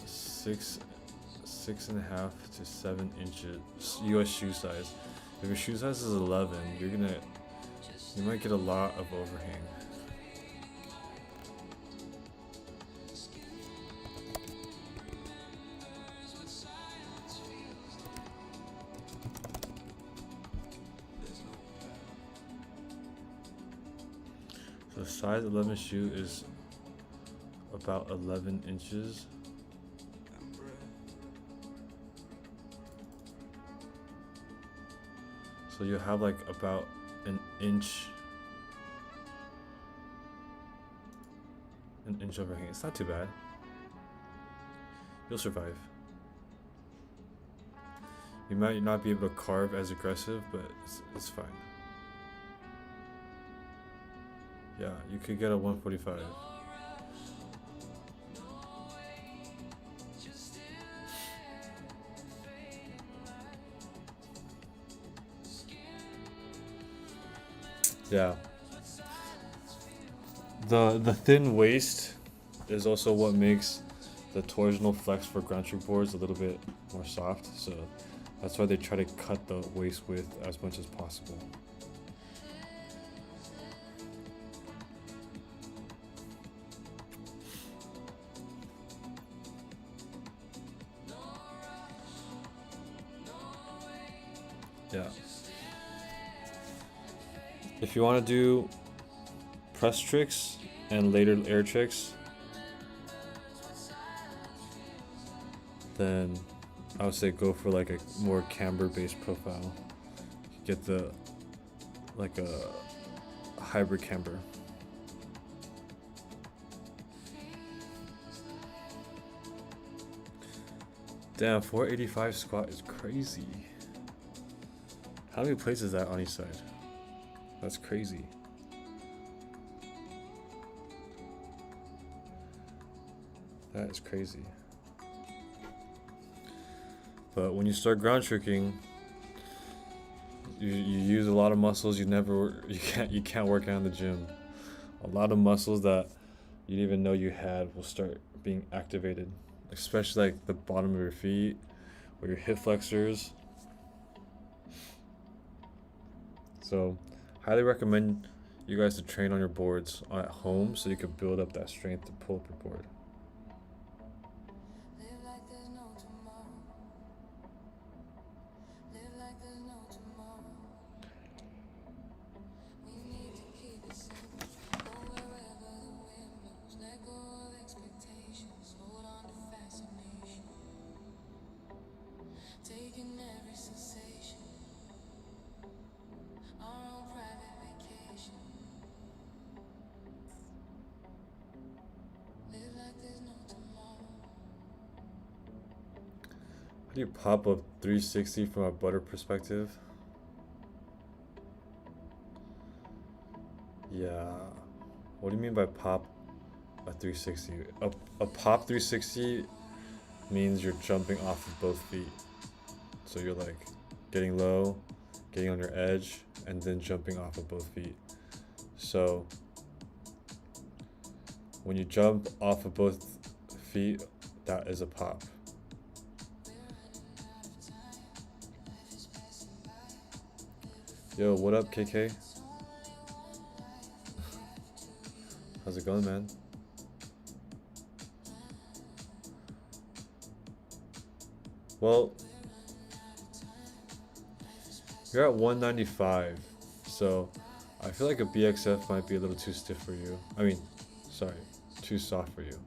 6.5 to 7 inches US shoe size. If your shoe size is 11, you might get a lot of overhang. The size 11 shoe is about 11 inches. So you have like about an inch overhang. It's not too bad. You'll survive. You might not be able to carve as aggressive, but it's fine. Yeah, you could get a 145. Yeah. The thin waist is also what makes the torsional flex for groundtrick boards a little bit more soft. So that's why they try to cut the waist width as much as possible. Yeah. If you want to do press tricks and later air tricks, then I would say go for like a more camber based profile. Get the like a hybrid camber. Damn, 485 squat is crazy. How many plates is that on each side? That's crazy. That is crazy. But when you start ground tricking, you use a lot of muscles you can't work out in the gym. A lot of muscles that you didn't even know you had will start being activated, especially like the bottom of your feet or your hip flexors. So highly recommend you guys to train on your boards at home so you can build up that strength to pull up your board. How do you pop up 360 from a butter perspective? Yeah. What do you mean by pop a 360? A pop 360 means you're jumping off of both feet. So you're like getting low, getting on your edge, and then jumping off of both feet. So when you jump off of both feet, that is a pop. Yo, what up, KK? How's it going, man? Well, you're at 195, so I feel like a BXF might be a little too stiff for you. I mean, sorry, too soft for you.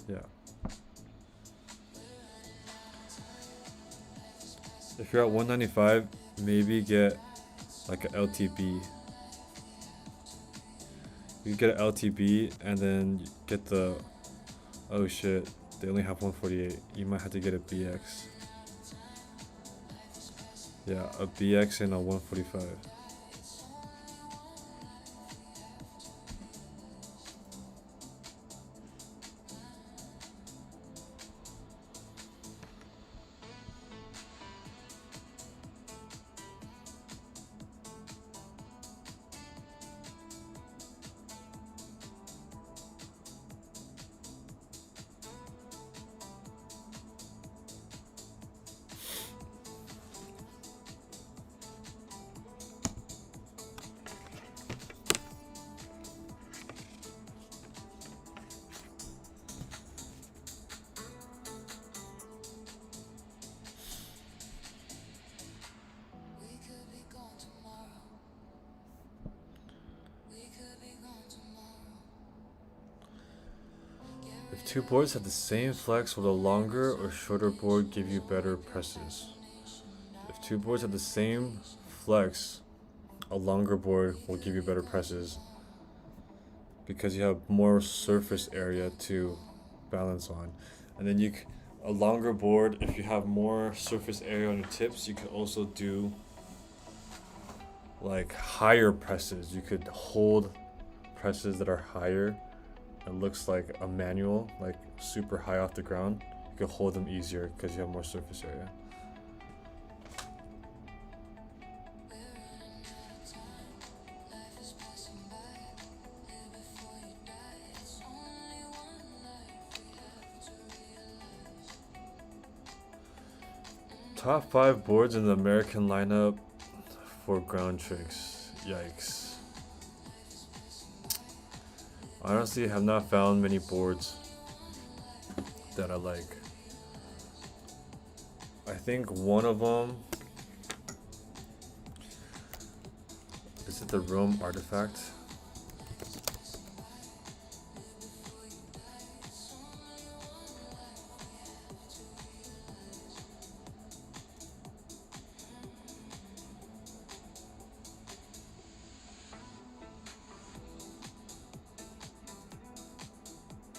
Yeah. If you're at 195, maybe get like an LTB. You get an LTB and then get the, oh shit, they only have 148. You might have to get a BX. Yeah, a BX and a 145. If two boards have the same flex, will a longer or shorter board give you better presses? If two boards have the same flex, a longer board will give you better presses because you have more surface area to balance on. And then a longer board, if you have more surface area on your tips, you can also do like higher presses. You could hold presses that are higher. It looks like a manual, like super high off the ground. You can hold them easier because you have more surface area. Top 5 boards in the American lineup for ground tricks. Yikes. Honestly, I have not found many boards that I like. I think one of them is it the Rome artifact.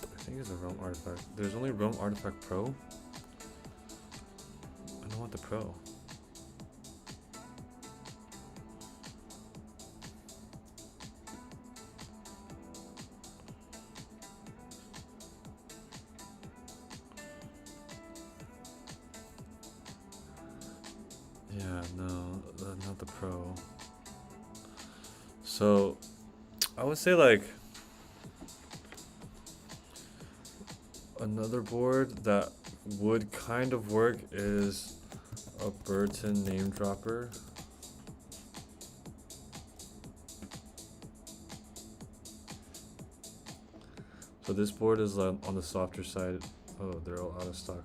I think it's a Rome artifact. There's only Rome artifact pro. I don't want the pro. Yeah, no, not the pro. So, I would say like another board that would kind of work is a Burton name dropper. So this board is on the softer side. Oh, they're all out of stock.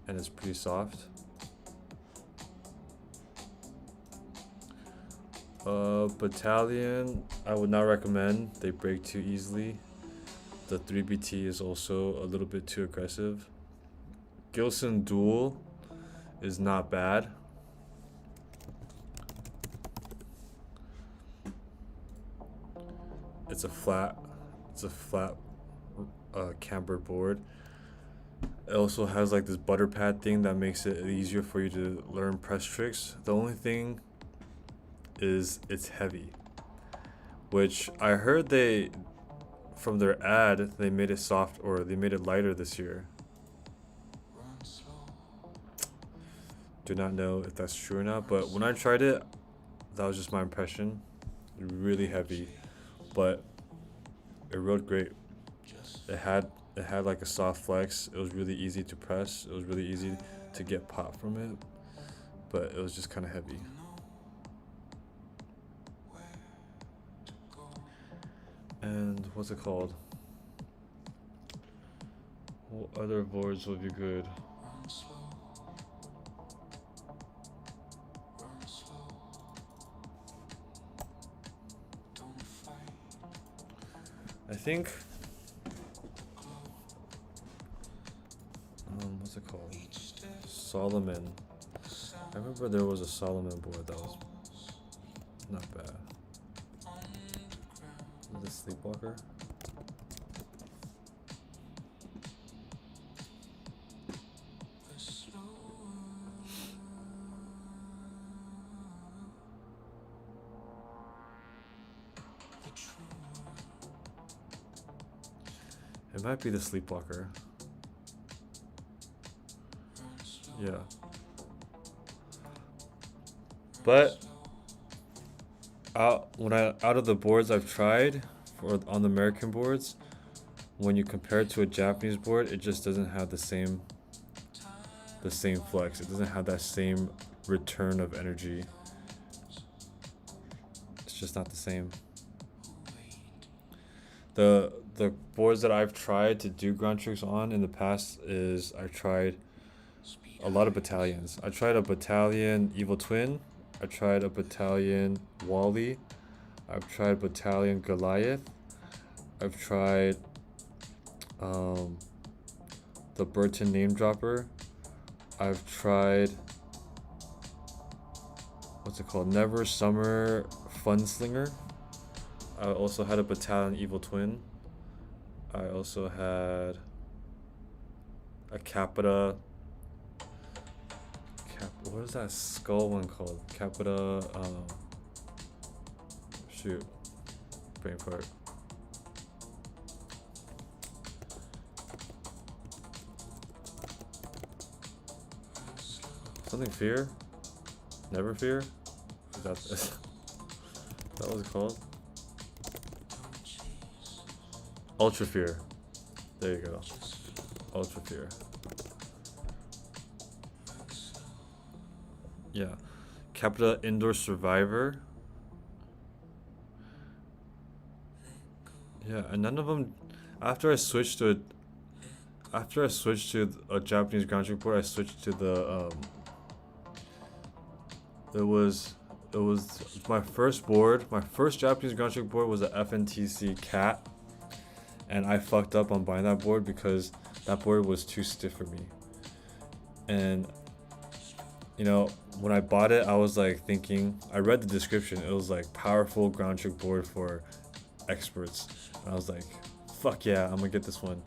And it's pretty soft. Battalion, I would not recommend. They break too easily. The 3BT is also a little bit too aggressive. Gilson Duel is not bad. It's a flat camber board. It also has like this butter pad thing that makes it easier for you to learn press tricks. The only thing is it's heavy, which I heard from their ad they made it soft, or they made it lighter this year. Do not know if that's true or not, but when I tried it, that was just my impression. Really heavy, but it rode great. It had like a soft flex. It was really easy to press. It was really easy to get pop from it, but it was just kind of heavy. And what's it called? What other boards would be good? I think what's it called? Solomon. I remember there was a Solomon board that was not bad. The Sleepwalker. It might be the Sleepwalker. Yeah. But out of the boards I've tried on the American boards, when you compare it to a Japanese board, it just doesn't have the same flex. It doesn't have that same return of energy. It's just not the same. The boards that I've tried to do ground tricks on in the past is I've tried a lot of battalions. I tried a battalion Evil Twin. I tried a battalion Wally. I've tried battalion Goliath. I've tried the Burton name dropper. I've tried what's it called? Never Summer Funslinger. I also had a battalion Evil Twin. I also had a Capita. What is that skull one called? Capita. Shoot, brain fart. Something Fear? Never Fear? Is that that was it called? Ultra Fear. There you go. Ultra Fear. Yeah. Capita Indoor Survivor. Yeah, and none of them. After I switched to after I switched to a Japanese ground trick board, I switched to the it was my first board. My first Japanese ground trick board was a FNTC Cat, and I fucked up on buying that board because that board was too stiff for me. And you know, when I bought it, I was like thinking, I read the description. It was like powerful ground trick board for experts. And I was like, fuck yeah, I'm gonna get this one.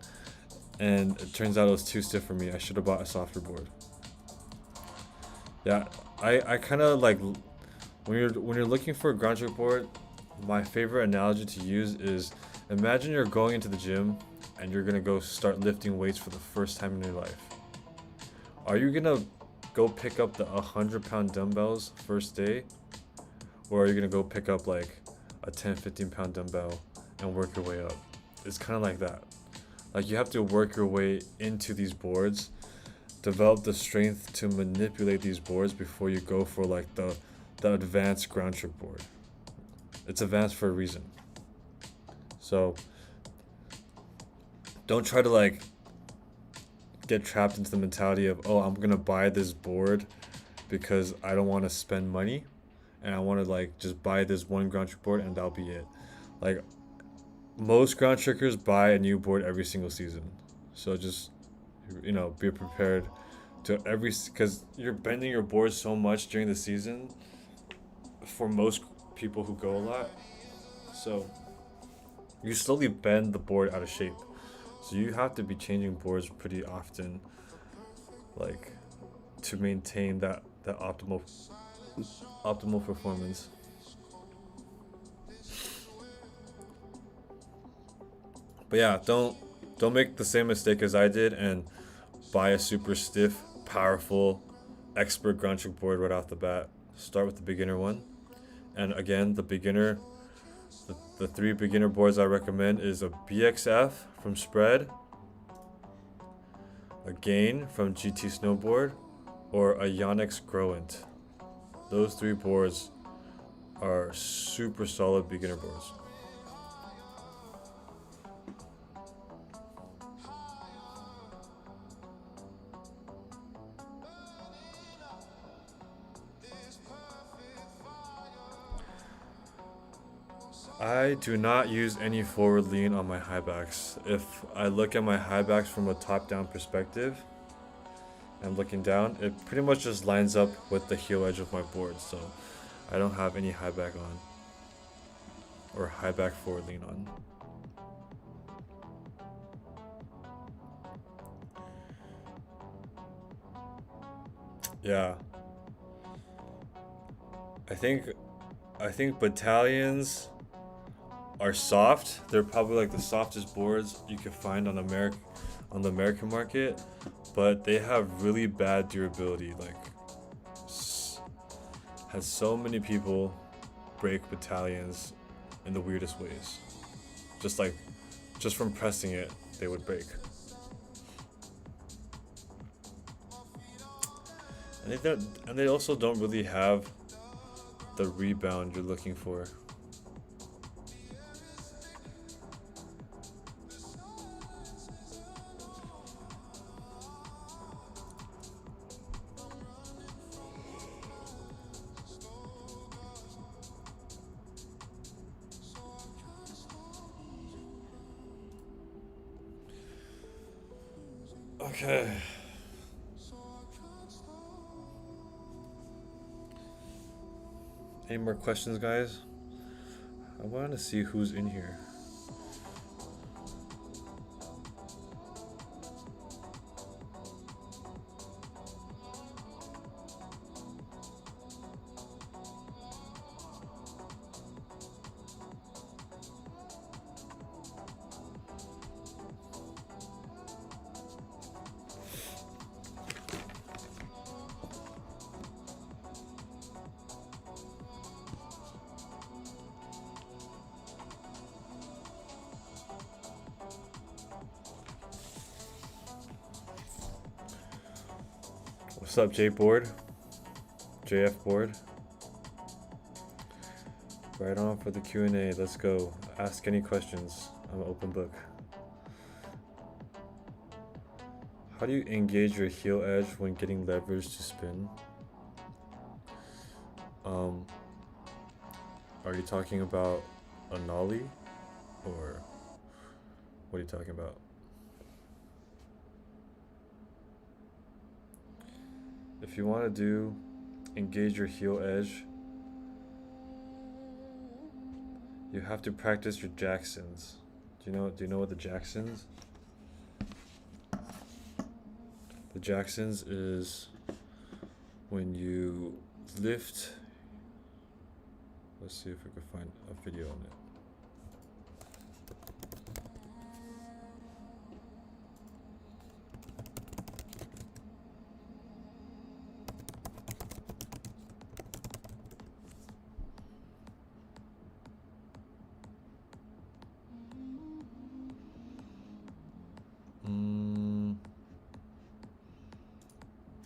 And it turns out it was too stiff for me. I should have bought a softer board. Yeah, I kind of like when you're looking for a ground trick board, my favorite analogy to use is imagine you're going into the gym and you're gonna go start lifting weights for the first time in your life. Are you gonna go pick up the 100-pound dumbbells first day, or are you gonna go pick up like a 10-15-pound dumbbell and work your way up? It's kind of like that. Like you have to work your way into these boards, develop the strength to manipulate these boards before you go for like the advanced ground trick board. It's advanced for a reason. So don't try to like get trapped into the mentality of, oh, I'm gonna buy this board because I don't want to spend money and I want to like just buy this one ground trick board and that'll be it. Like most ground trickers buy a new board every single season, so just, you know, be prepared to because you're bending your board so much during the season for most people who go a lot, so you slowly bend the board out of shape. So you have to be changing boards pretty often, like to maintain that optimal performance. But yeah, don't make the same mistake as I did and buy a super stiff, powerful, expert ground trick board right off the bat. Start with the beginner one. And again, the three beginner boards I recommend is a BXF from Spread, a Gain from GT Snowboard, or a Yonex Growent. Those three boards are super solid beginner boards. I do not use any forward lean on my high backs. If I look at my high backs from a top-down perspective, I'm looking down, it pretty much just lines up with the heel edge of my board, so I don't have any high back on or high back forward lean on. Yeah, I think battalions are soft. They're probably like the softest boards you can find on the American market, but they have really bad durability. Like, has so many people break battalions in the weirdest ways. Just from pressing it, they would break. And they also don't really have the rebound you're looking for. Okay. Any more questions, guys? I want to see who's in here. What's up, J Board? JF Board? Right on for the Q&A. Let's go. Ask any questions. I'm an open book. How do you engage your heel edge when getting leverage to spin? Are you talking about a nollie, or what are you talking about? If you want to do engage your heel edge, you have to practice your Jacksons. Do you know what the Jacksons? The Jacksons is when you lift. Let's see if we can find a video on it.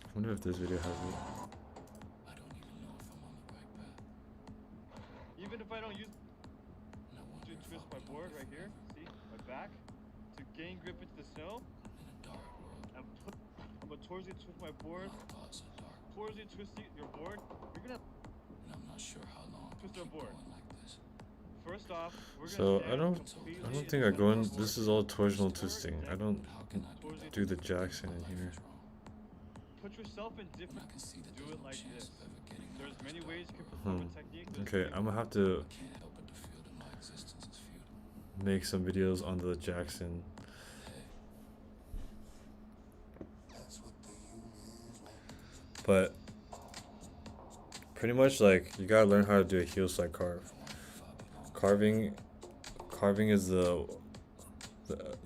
I wonder if this video has it. I don't even know if I'm on the right path. Even if I don't use to twist my board right here, see my back to gain grip into the snow. In a dark world, I'm gonna towards you twist my board. my thoughts are dark, Towards you twist your board. You're gonna and I'm not sure how long I can Twist our keep board. going like this. first off. We're gonna So stand I don't completely think I in go in. front of This our is all torsional twisting. I don't But how can I Towards better? do the Jackson My in life here. is wrong, Put yourself in and different. I can see that Do there's it no like chance this. of ever getting out There's of many this ways you dark can perform Hmm. a technique. But Okay, I'm gonna have to world. I can't help but to feel that my existence is futile. make some videos on the Jackson. But pretty much like you gotta learn how to do a heel slide carve. Carving is the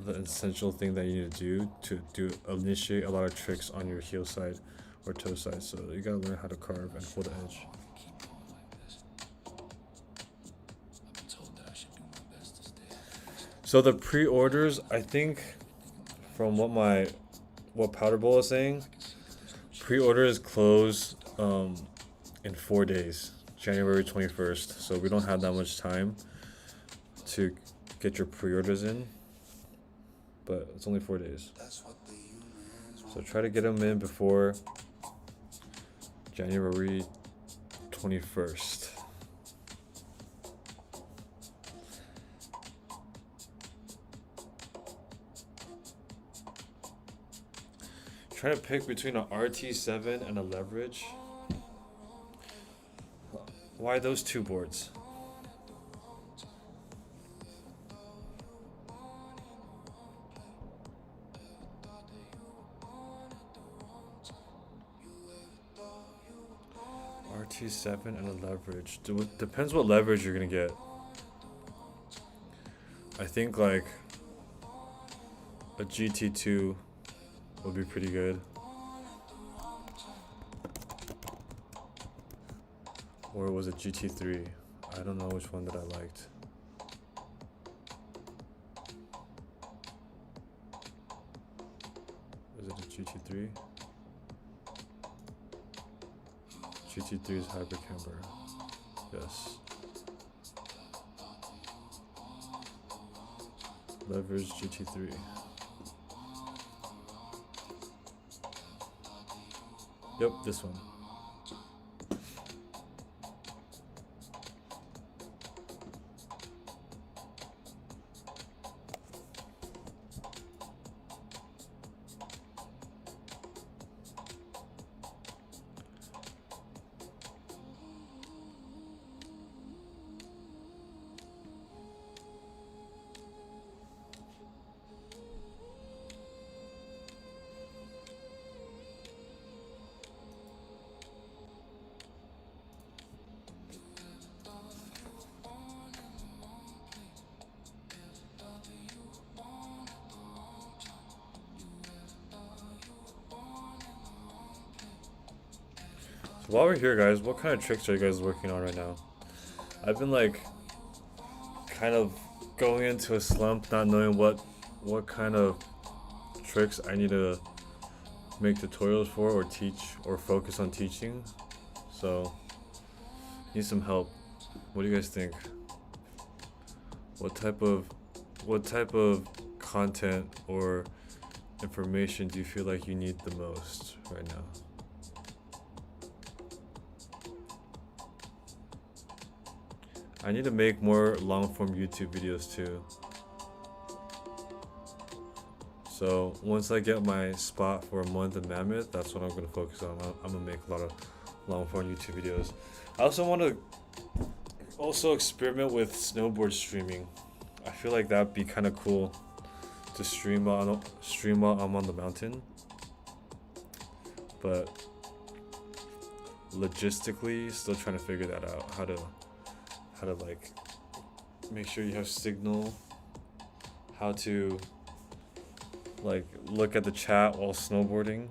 essential thing that you need to initiate a lot of tricks on your heel side or toe side. So you gotta learn how to carve and hold the edge. I can keep going like this. I've been told that I should do my best to stay optimistic. So the pre-orders, I think, from what Powder Bowl is saying, pre-orders close in 4 days, January 21st. So we don't have that much time to get your pre-orders in, but it's only 4 days. So try to get them in before January 21st. Try to pick between an RT7 and a leverage. Why those two boards? RT7 and a leverage. Depends what leverage you're gonna get. I think like a GT2 would be pretty good. Or was it GT3? I don't know which one that I liked. Is it a GT3? GT3 is hybrid camber. Yes. Leverage GT3. Yep, this one. So while we're here, guys, what kind of tricks are you guys working on right now? I've been like kind of going into a slump, not knowing what kind of tricks I need to make tutorials for or teach or focus on teaching. So need some help. What do you guys think? What type of content or information do you feel like you need the most right now? I need to make more long form YouTube videos too. So once I get my spot for a month in Mammoth, that's what I'm gonna focus on. I'm gonna make a lot of long form YouTube videos. I also want to experiment with snowboard streaming. I feel like that'd be kind of cool to stream while I'm on the mountain. But logistically, still trying to figure that out. How to like make sure you have signal. How to like look at the chat while snowboarding.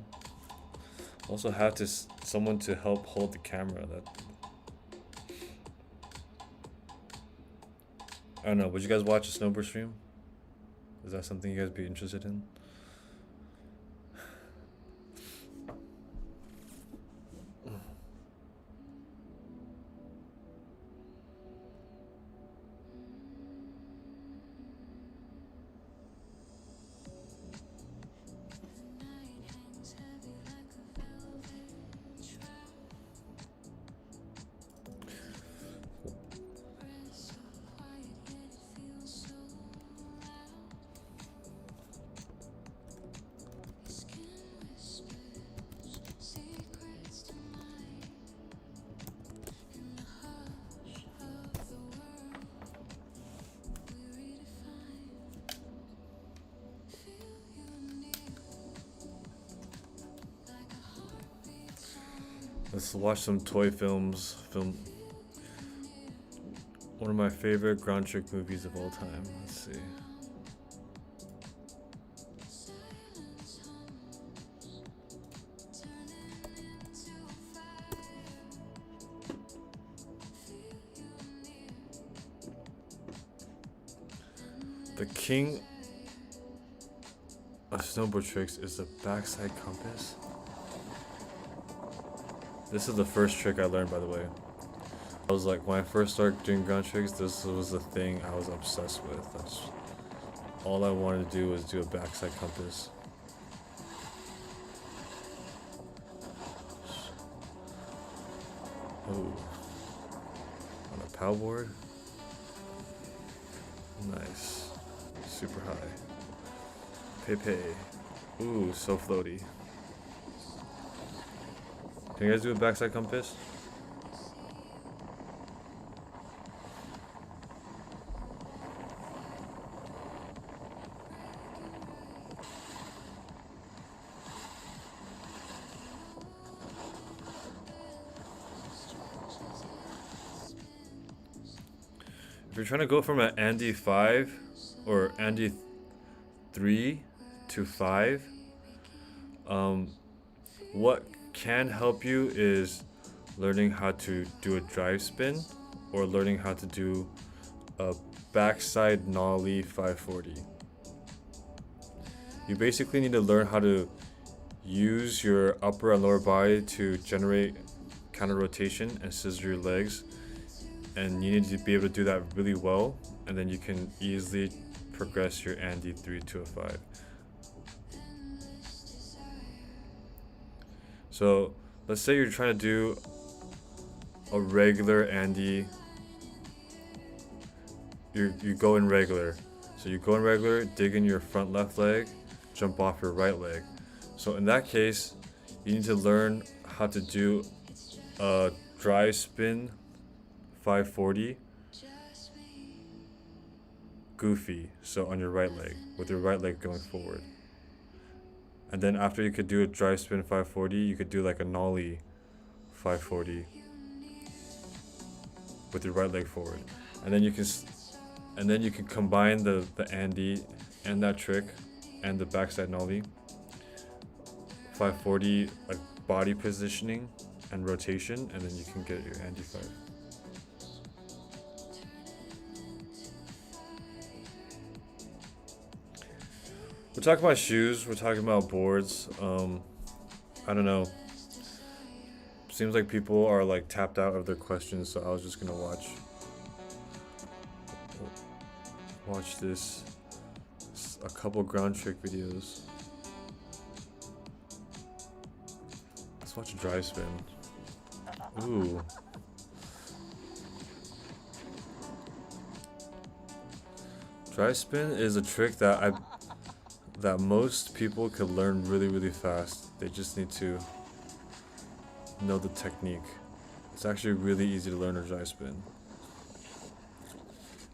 Also have to someone to help hold the camera. That I don't know. Would you guys watch a snowboard stream? Is that something you guys be interested in? Let's watch some toy films. One of my favorite ground trick movies of all time. Let's see. The king of snowboard tricks is the backside compass. This is the first trick I learned, by the way. I was like, when I first started doing ground tricks, this was the thing I was obsessed with. That's all I wanted to do was do a backside compass. Oh, on a pow board. Nice, super high. Pepe. Ooh, so floaty. Can you guys do a backside compass? If you're trying to go from an Andy 5 or Andy 3 to 5, what can help you is learning how to do a drive spin or learning how to do a backside nollie 540. You basically need to learn how to use your upper and lower body to generate counter rotation and scissor your legs, and you need to be able to do that really well, and then you can easily progress your Andy 3 to a 5. So let's say you're trying to do a regular Andy. You go in regular. So you go in regular, dig in your front left leg, jump off your right leg. So in that case, you need to learn how to do a drive spin 540 goofy. So on your right leg, with your right leg going forward. And then after you could do a drive spin 540, you could do like a nollie 540 with your right leg forward. And then you can combine the Andy and that trick and the backside nollie 540 like body positioning and rotation, and then you can get your Andy 5. We're talking about shoes, we're talking about boards. I don't know. Seems like people are like tapped out of their questions, so I was just gonna watch this a couple ground trick videos. watch a dry spin. Ooh. Dry spin is a trick that most people could learn really, really fast. They just need to know the technique. It's actually really easy to learn a dry spin.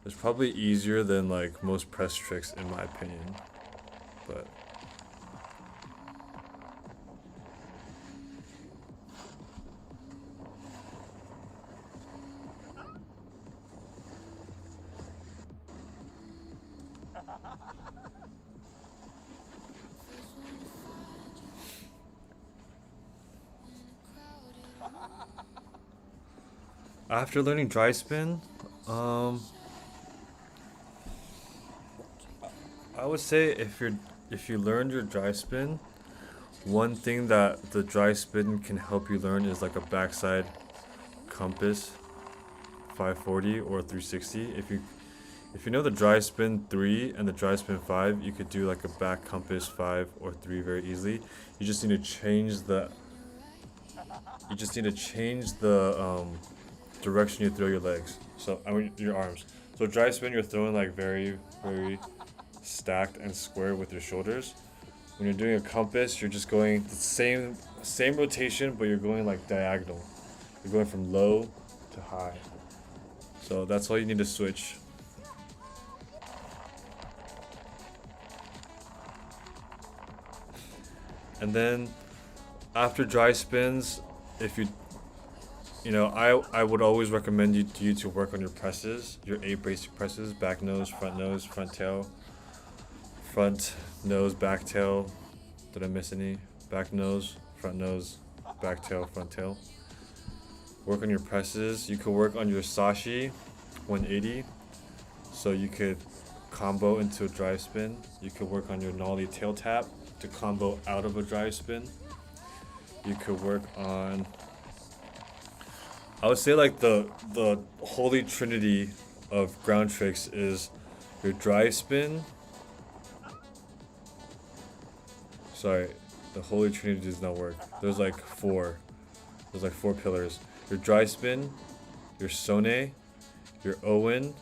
It's probably easier than like most press tricks in my opinion, but after learning dry spin, I would say if you learned your dry spin, one thing that the dry spin can help you learn is like a backside compass 540 or 360. If you know the dry spin 3 and the dry spin 5, you could do like a back compass 5 or 3 very easily. You just need to change the direction you throw your legs. So I mean your arms. So dry spin, you're throwing like very, very stacked and square with your shoulders. When you're doing a compass, you're just going the same rotation, but you're going like diagonal. You're going from low to high. So that's all you need to switch. And then after dry spins, if I would always recommend you to work on your presses, your 8 basic presses: back nose, front tail, front nose, back tail. Did I miss any? Back nose, back tail, front tail. Work on your presses. You could work on your sashi 180, so you could combo into a dry spin. You could work on your nollie tail tap to combo out of a dry spin. You could work on, I would say like the holy trinity of ground tricks is your dry spin. Sorry, the holy trinity does not work. There's like four pillars. Your dry spin, your sone, your owen.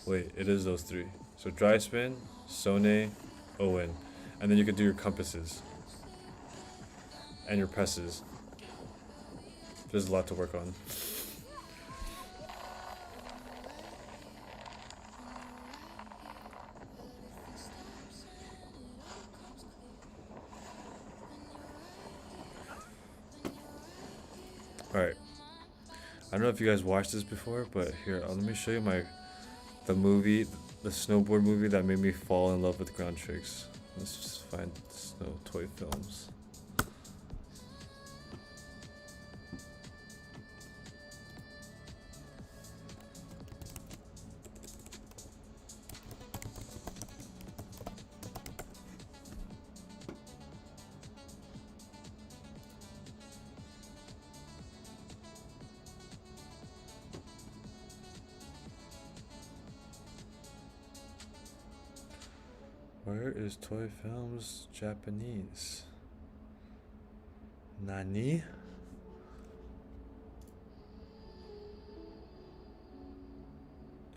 Wait, it is those three. So dry spin, sone, owen. And then you could do your compasses and your presses. There's a lot to work on. Alright. I don't know if you guys watched this before, but here, let me show you the movie, the snowboard movie that made me fall in love with ground tricks. Let's just find snow toy films. Where is Toy Films Japanese? Nani?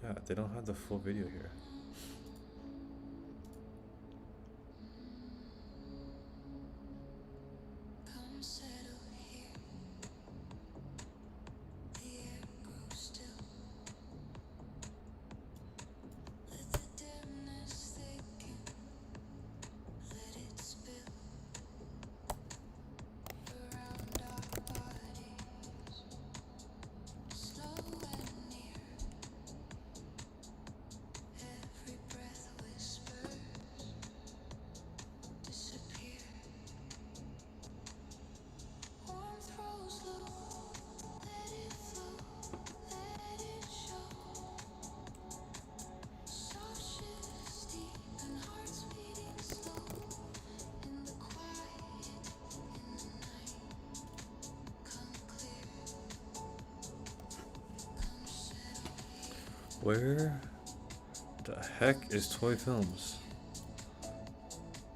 Yeah, they don't have the full video here. Come settle here. The air grows still. Let the dimness thicken. Let it spill around our bodies. Slow and near. Every breath whispers. Disappear. Warmth rose low. Let it flow. Let it show. Soft shifts deep and hearts beating slow. In the quiet, in the night. Come clear. Come settle here. Where the heck is Toy Films?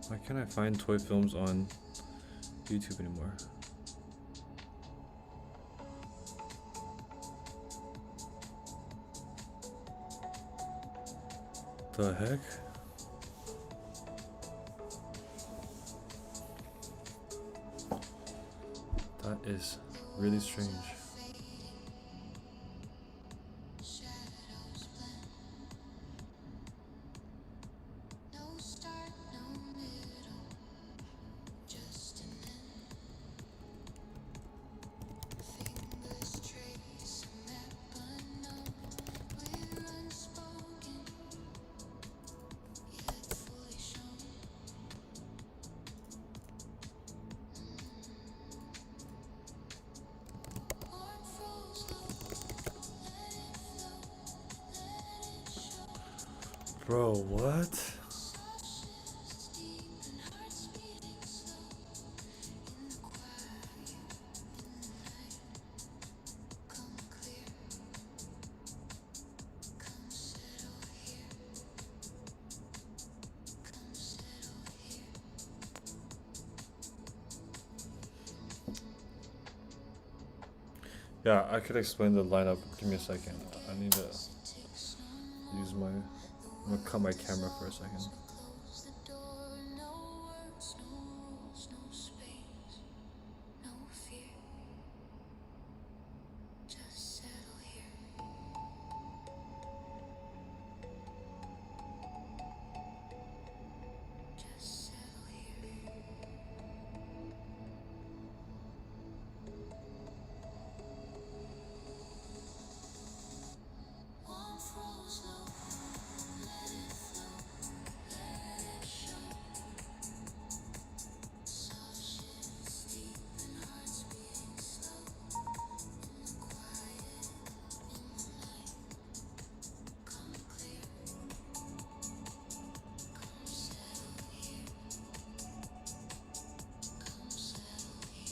Why can't I find Toy Films on YouTube anymore. The heck? That is really strange. Shadows blend. No start, no middle, just an end. Fingers trace a map unknown. We're unspoken, yet fully shown. Heart froze low, let it flow, let it show. Bro, what? Substance deep and hearts beating slow. In the quiet, in the night, come clear, come settle here, come settle here. Yeah, I could explain the lineup. Give me a second. I need to use my. I'm gonna cut my camera for a second. Close the door, no words, no rules, no space, no fear. Just settle here. Just settle here. Warm froze low, let it flow, let it show. Soft shifts deep and hearts beating slow. In the quiet, in the night, come clear, come settle here, come settle here.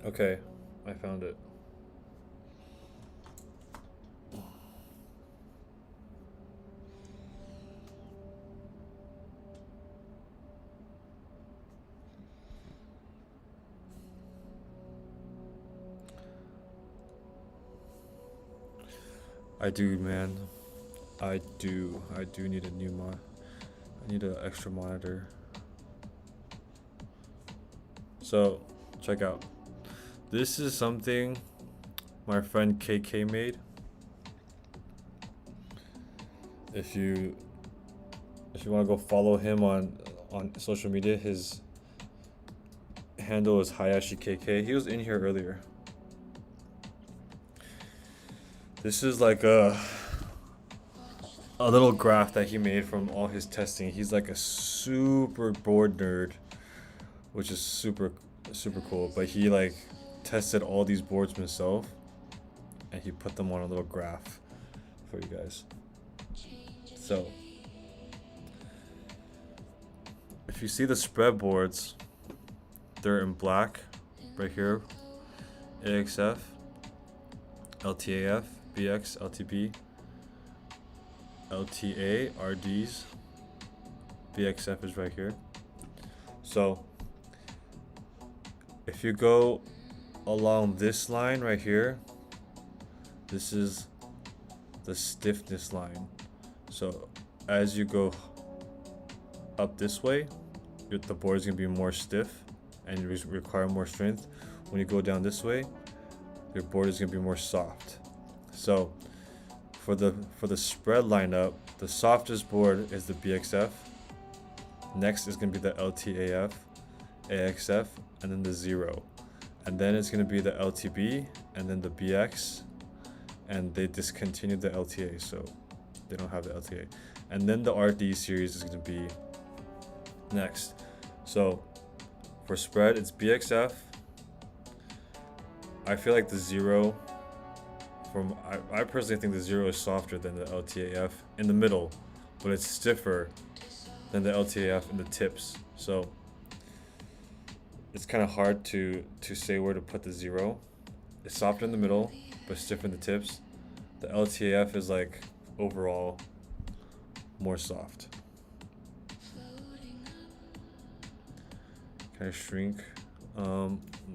Okay, I found it. I do, man. I do need a new mod. I need an extra monitor. So, check out. This is something my friend KK made. If you want to go follow him on social media, his handle is HayashiKK. He was in here earlier. This is like a little graph that he made from all his testing. He's like a super board nerd, which is super cool. But he like tested all these boards himself, and he put them on a little graph for you guys. So if you see the spread boards, they're in black right here. AXF, LTAF, BX, LTB, LTA, RDs, BXF is right here. So if you go along this line right here, this is the stiffness line. So as you go up this way, the board is going to be more stiff and require more strength. When you go down this way, your board is going to be more soft. So for the spread lineup, the softest board is the BXF. Next is going to be the LTAF, AXF, and then the 0. And then it's going to be the LTB, and then the BX, and they discontinued the LTA. So They don't have the LTA. And then the RD series is going to be next. So for spread, it's BXF. I feel like the Zero, I personally think the Zero is softer than the LTAF in the middle, but it's stiffer than the LTAF in the tips. So it's kind of hard to say where to put the Zero. It's softer in the middle, but stiffer in the tips. The LTAF is like overall more soft. Can I shrink?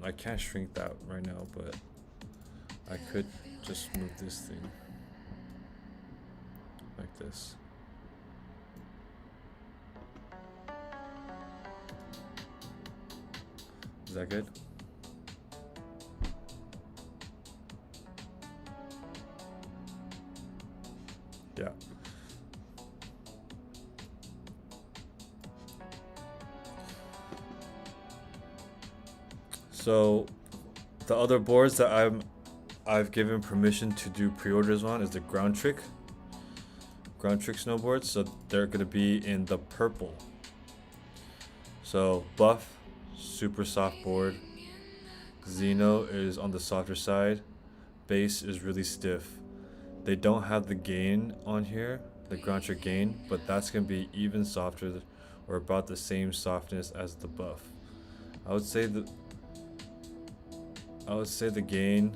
I can't shrink that right now, but I could just move this thing like this. Is that good? Yeah. So the other boards that I've given permission to do pre-orders on is the groundtrick snowboards. So they're gonna be in the purple. So buff, super soft board. Xeno is on the softer side. Base is really stiff. They don't have the gain on here, the groundtrick gain, but that's gonna be even softer or about the same softness as the buff. I would say the gain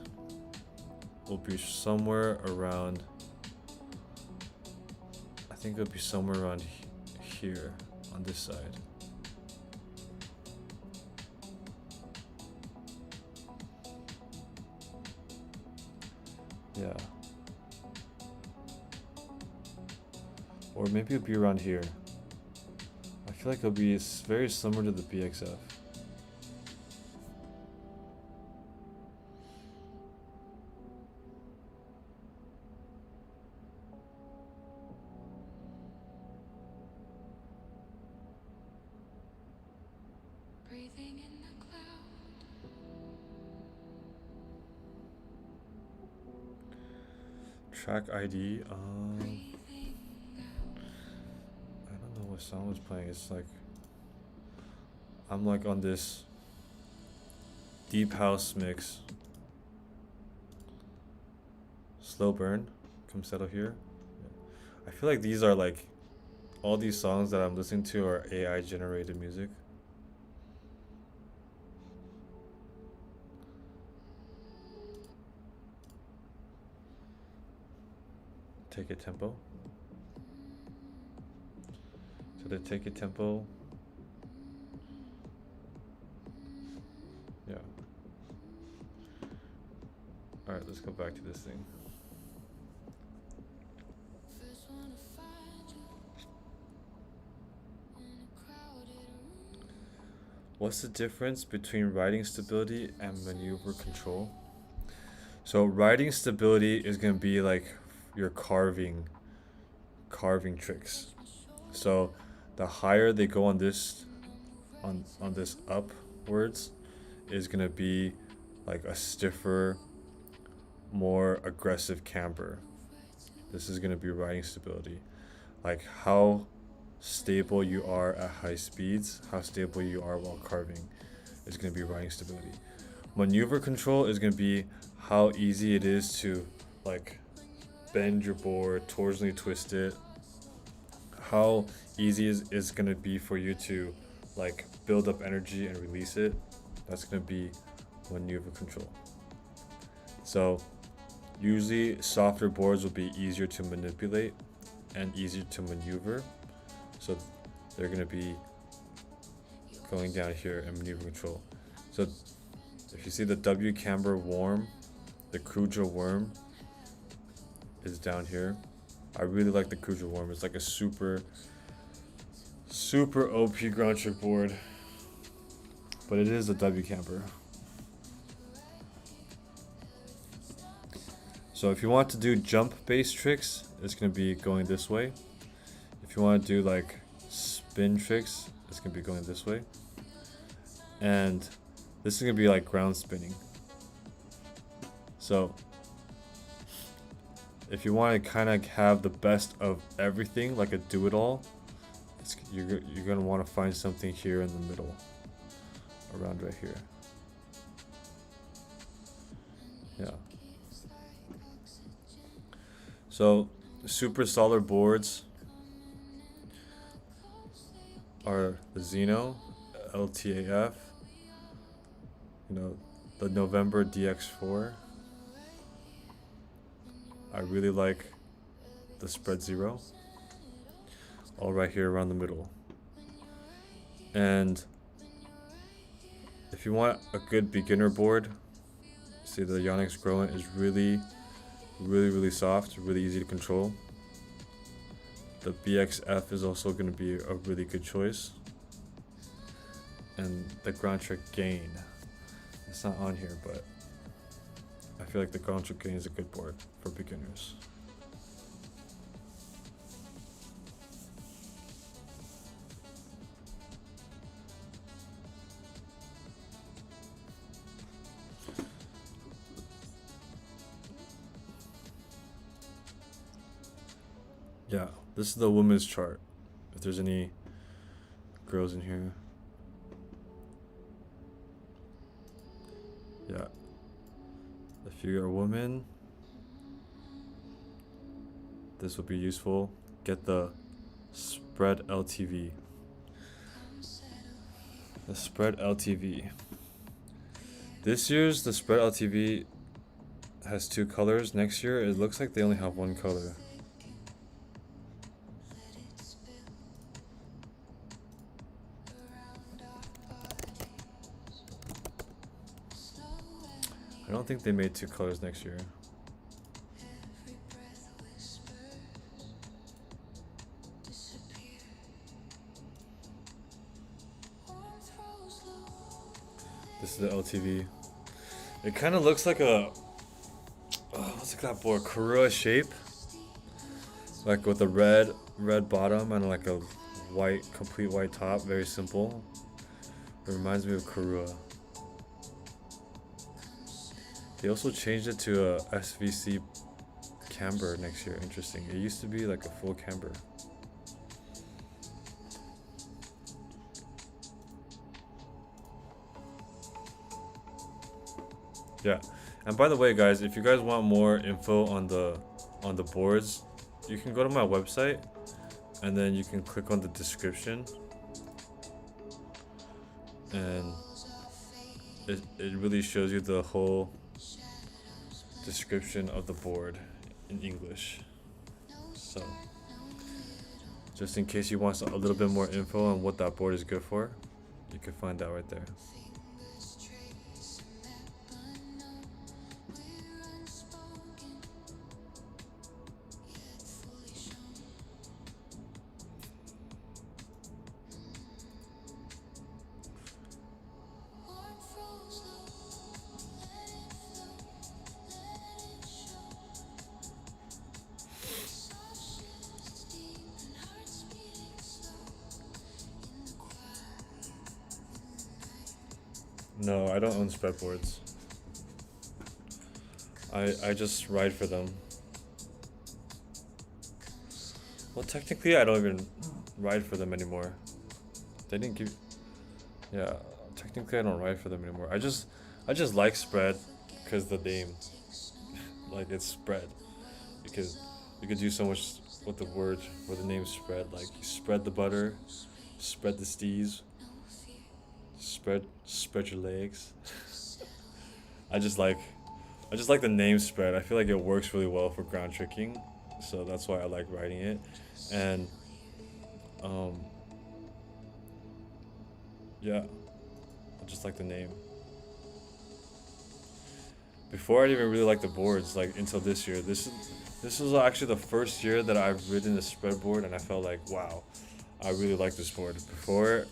will be somewhere around, I think it'll be somewhere around here on this side. Yeah. Or maybe it'll be around here. I feel like it'll be very similar to the BXF. Breathing in the cloud. Track ID. Breathing out. I don't know what song was playing. It's like I'm like on this deep house mix. Slow burn. Come settle here. I feel like these are like all these songs that I'm listening to are AI generated music. Take a tempo. So the take a tempo. Yeah. Alright, let's go back to this thing. First wanna find you in a crowded room. What's the difference between riding stability and maneuver control? So riding stability is going to be like your carving tricks. So the higher they go on this upwards is going to be like a stiffer, more aggressive camber. This is going to be riding stability. Like how stable you are at high speeds, how stable you are while carving is going to be riding stability. Maneuver control is going to be how easy it is to like bend your board, torsionally twist it. How easy is going to be for you to like build up energy and release it. That's going to be maneuver control. So usually softer boards will be easier to manipulate and easier to maneuver. So they're going to be going down here in maneuver control. So if you see the W-camber worm, the Kruger worm is down here. I really like the Kruger worm. It's like a super OP ground trick board, but it is a W-camber. So if you want to do jump based tricks, it's going to be going this way. If you want to do like spin tricks, it's going to be going this way. And this is going to be like ground spinning. So if you want to kind of have the best of everything, like a do-it-all, you're gonna want to find something here in the middle, around right here. Yeah. So super solid boards are the Xeno, LTAF, you know, the November DX4. I really like the Spread Zero, all right here around the middle. And if you want a good beginner board, see the Yonex Growing is really soft, really easy to control. The BXF is also going to be a really good choice. And the groundtrick Gain, it's not on here, but I feel like the groundtrick Gain is a good board for beginners. Yeah, this is the women's chart. If there's any girls in here. Yeah. If you're a woman, this will be useful. Get the Spread LTV. The Spread LTV. This year's the Spread LTV has 2 colors. Next year, it looks like they only have 1 color. I don't think they made 2 colors next year. This is the LTV. It kind of looks like a what's that board? Karua shape, like with a red bottom and like a complete white top. Very simple. It reminds me of Karua. They also changed it to a SVC camber next year. Interesting. It used to be like a full camber. Yeah. And by the way, guys, if you guys want more info on the boards, you can go to my website and then you can click on the description. And it really shows you the whole description of the board in English. So just in case you want a little bit more info on what that board is good for, you can find that right there. No, I don't own spread boards. I just ride for them. Well, technically, I don't even ride for them anymore. They didn't give. Yeah, technically, I don't ride for them anymore. I just like spread because the name, like it's spread. Because you could do so much with the word or the name spread. Like you spread the butter, spread the steez. Spread your legs. I just like the name spread. I feel like it works really well for ground tricking, so that's why I like writing it. And yeah, I just like the name. Before I didn't even really like the boards, like until this year. This was actually the first year that I've ridden a spread board, and I felt like, wow, I really like this board. Before,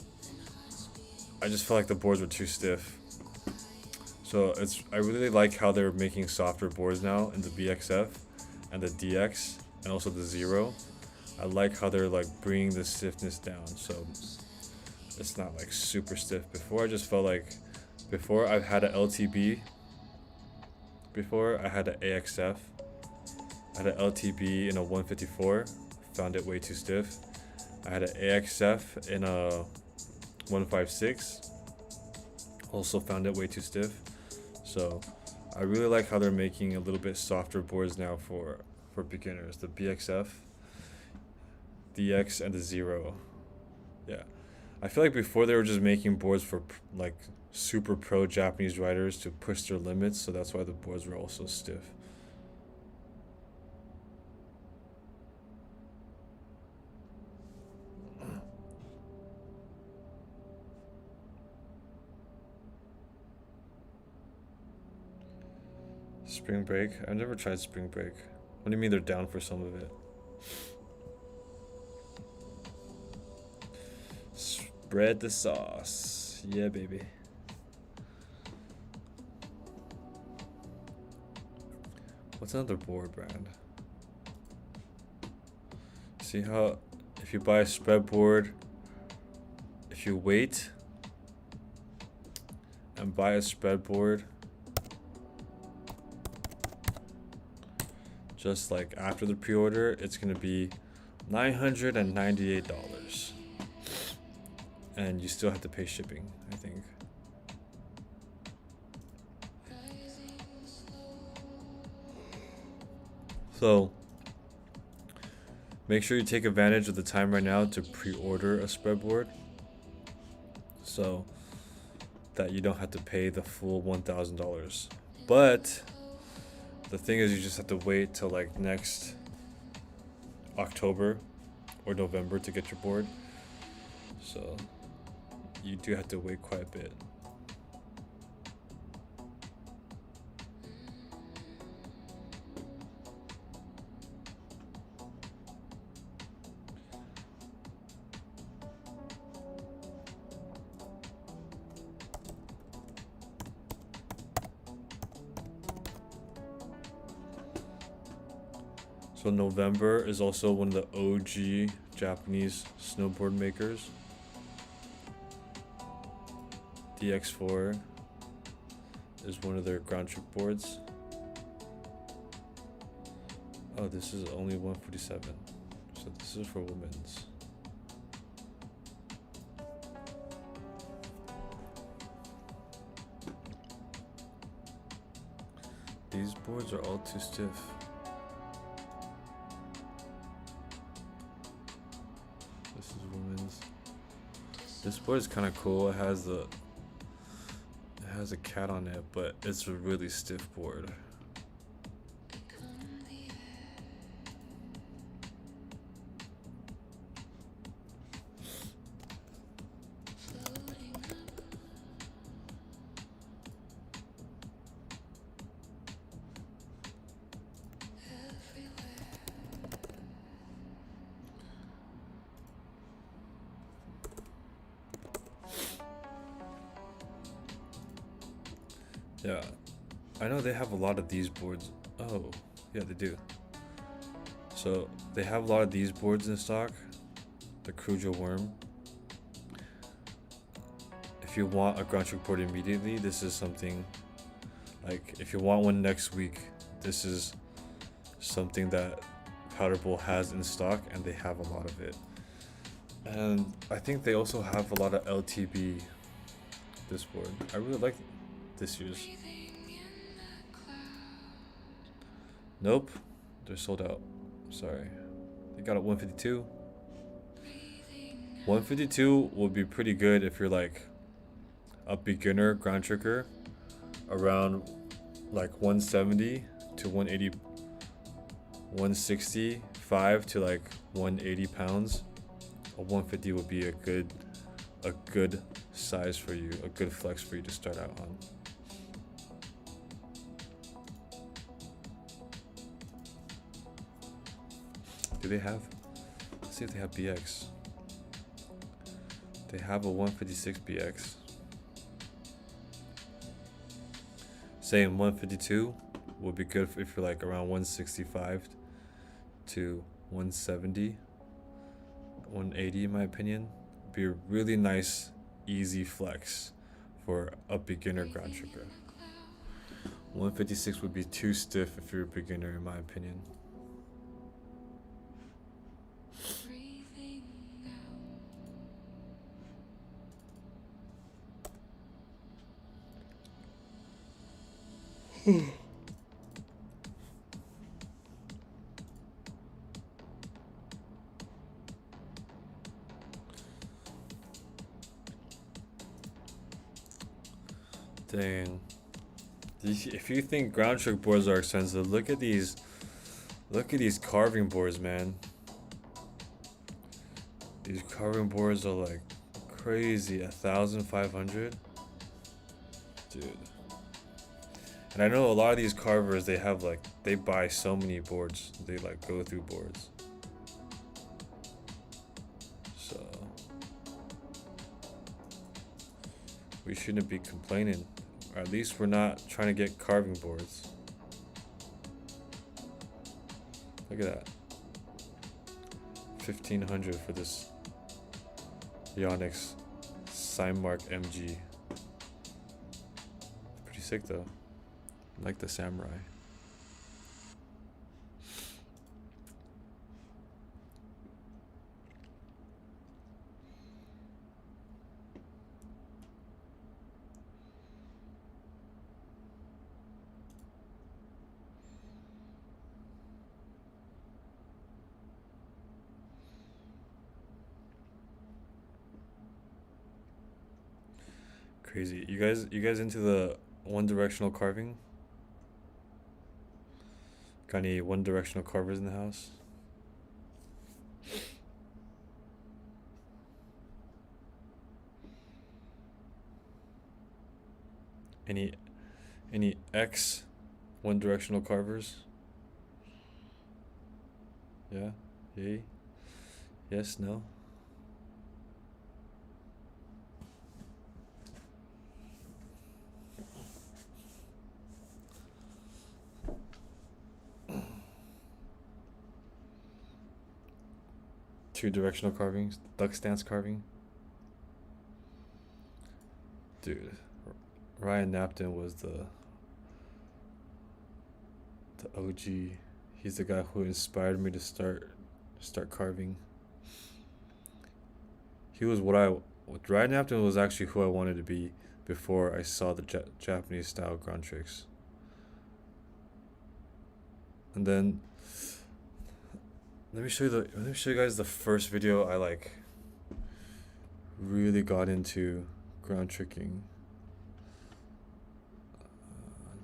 I just felt like the boards were too stiff. So I really like how they're making softer boards now in the BXF and the DX and also the Zero. I like how they're like bringing the stiffness down, so it's not like super stiff. Before I just felt like, before I've had an LTB, before I had an AXF, I had an LTB in a 154, found it way too stiff. I had an AXF in a 156, also found it way too stiff. So I really like how they're making a little bit softer boards now for beginners. The BXF, the X, and the Zero. Yeah, I feel like before they were just making boards for like super pro Japanese riders to push their limits, so that's why the boards were also stiff. Spring Break? I've never tried Spring Break. What do you mean they're down for some of it? Spread the sauce. Yeah, baby. What's another board brand? See how if you buy a spread board, if you wait and buy a spread board just like after the pre-order, it's gonna be $998, and you still have to pay shipping, I think. So make sure you take advantage of the time right now to pre-order a spreadboard, so that you don't have to pay the full $1,000. But the thing is, you just have to wait till like next October or November to get your board. So you do have to wait quite a bit. So November is also one of the OG Japanese snowboard makers. DX4 is one of their ground trick boards. Oh, this is only 147. So this is for women's. These boards are all too stiff. This is women's. This board is kind of cool. It has a cat on it, but it's a really stiff board. Yeah, I know they have a lot of these boards. Oh, yeah, they do. So they have a lot of these boards in stock. The Kujo Worm. If you want a ground trick board immediately, this is something like, if you want one next week, this is something that Powder Bowl has in stock, and they have a lot of it. And I think they also have a lot of LTB this board. I really like this year's. Nope, they're sold out. Sorry. They got a 152. 152 would be pretty good if you're like a beginner ground tricker around like 170 to 180, 165 to like 180 pounds. A 150 would be a good size for you, a good flex for you to start out on. Do they have? Let's see if they have BX. They have a 156 BX. Saying 152 would be good if you're like around 165 to 170, 180 in my opinion. Be a really nice, easy flex for a beginner ground tricker. 156 would be too stiff if you're a beginner in my opinion. Dang. If you think ground trick boards are expensive, look at these carving boards, man. These carving boards are like crazy. 1,500, dude. And I know a lot of these carvers, they have like, they buy so many boards. They like go through boards. So we shouldn't be complaining. Or at least we're not trying to get carving boards. Look at that. 1,500 for this Yonex Signmark MG. Pretty sick though. I like the samurai. Crazy. You guys into the one directional carving? Got any one directional carvers in the house? Any X one directional carvers? Yeah? Yay? Yes, no? Two directional carvings, duck stance carving. Dude, Ryan Napton was the OG. He's the guy who inspired me to start carving. He was Ryan Napton was actually who I wanted to be before I saw the Japanese style ground tricks. And then let me show you guys the first video I like really got into ground tricking.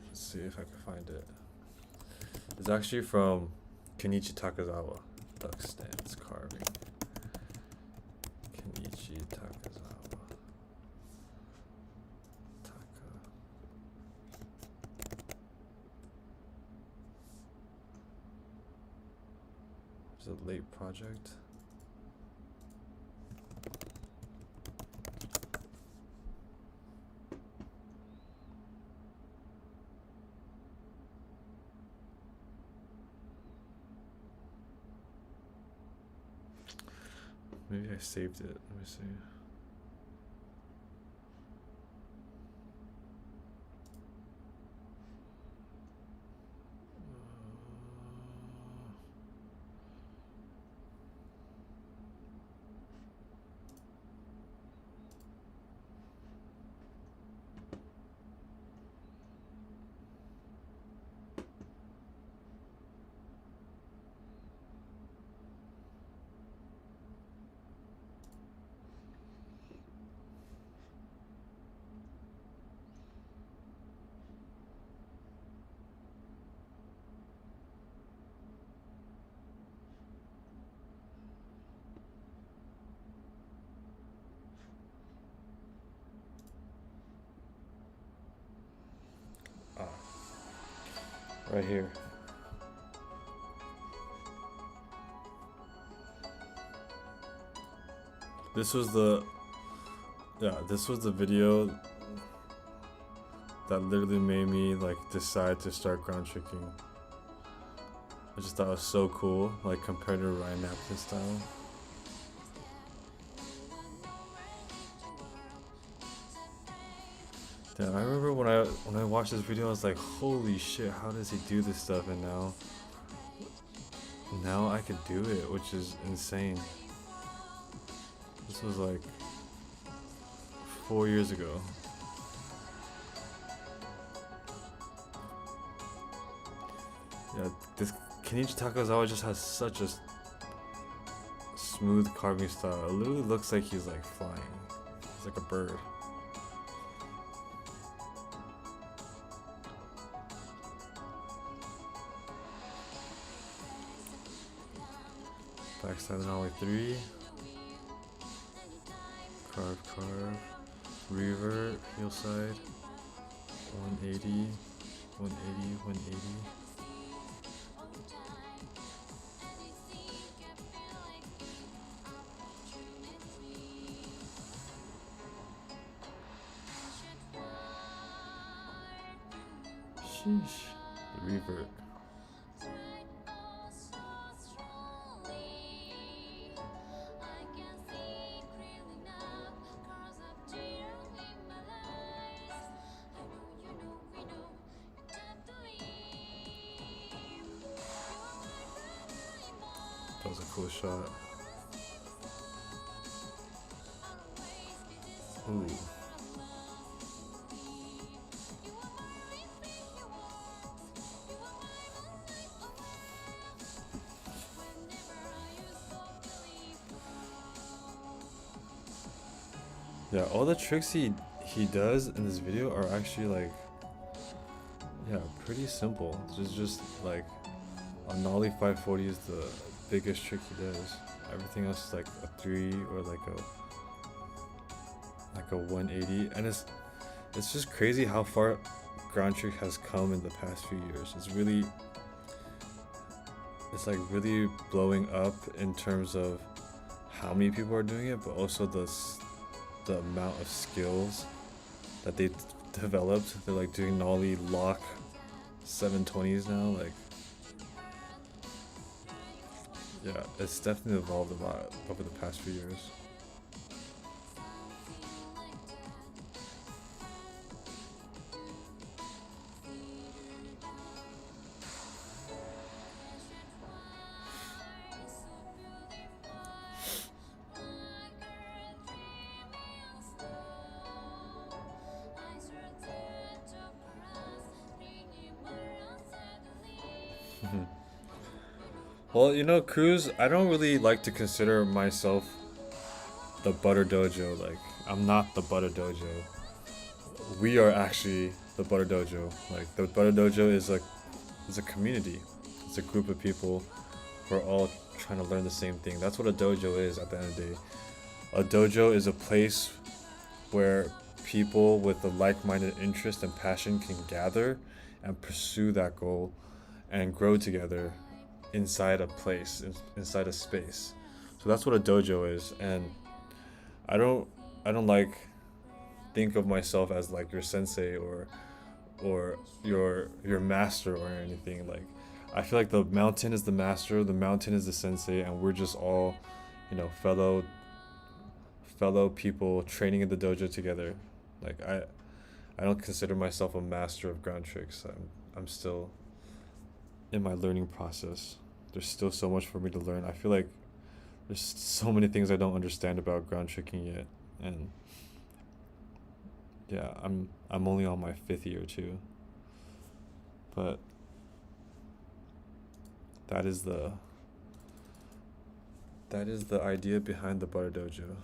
Let's see if I can find it. It's actually from Kenichi Takazawa, duck stance carving. Kenichi Takazawa. It's a late project. Maybe I saved it. Let me see. Right here. This was the video that literally made me like decide to start ground tricking. I just thought it was so cool, like compared to Ryan Napton's style. Yeah, I remember when I watched this video, I was like, holy shit, how does he do this stuff? And now I can do it, which is insane. This was like 4 years ago. Yeah, this Kenichi Takazawa just has such a smooth carving style. It literally looks like he's like flying. He's like a bird. Backside Nollie 3. Carve. Revert, heel side. 180. 180. Sheesh. The revert. That was a cool shot. Ooh. Yeah, all the tricks he does in this video are actually like, yeah, pretty simple. It's just like a Nollie 540 is the biggest trick he does. Everything else is like a 3 or like a 180, and it's just crazy how far ground trick has come in the past few years. It's like really blowing up in terms of how many people are doing it, but also the amount of skills that they developed. They're like doing Nollie lock 720s now. Like, yeah, it's definitely evolved a lot over the past few years. Well, you know, Cruz, I don't really like to consider myself the Butter Dojo. Like, I'm not the Butter Dojo. We are actually the Butter Dojo. Like, the Butter Dojo is a community. It's a group of people who are all trying to learn the same thing. That's what a dojo is at the end of the day. A dojo is a place where people with a like-minded interest and passion can gather and pursue that goal and grow together inside a place, inside a space. So that's what a dojo is. And I don't like think of myself as like your sensei or your master or anything. Like, I feel like the mountain is the master, the mountain is the sensei, and we're just all, you know, fellow people training in the dojo together. Like, I don't consider myself a master of ground tricks. I'm still in my learning process. There's still so much for me to learn. I feel like there's so many things I don't understand about ground tricking yet, and yeah, I'm only on my 5th year too. But that is the idea behind the Butter Dojo.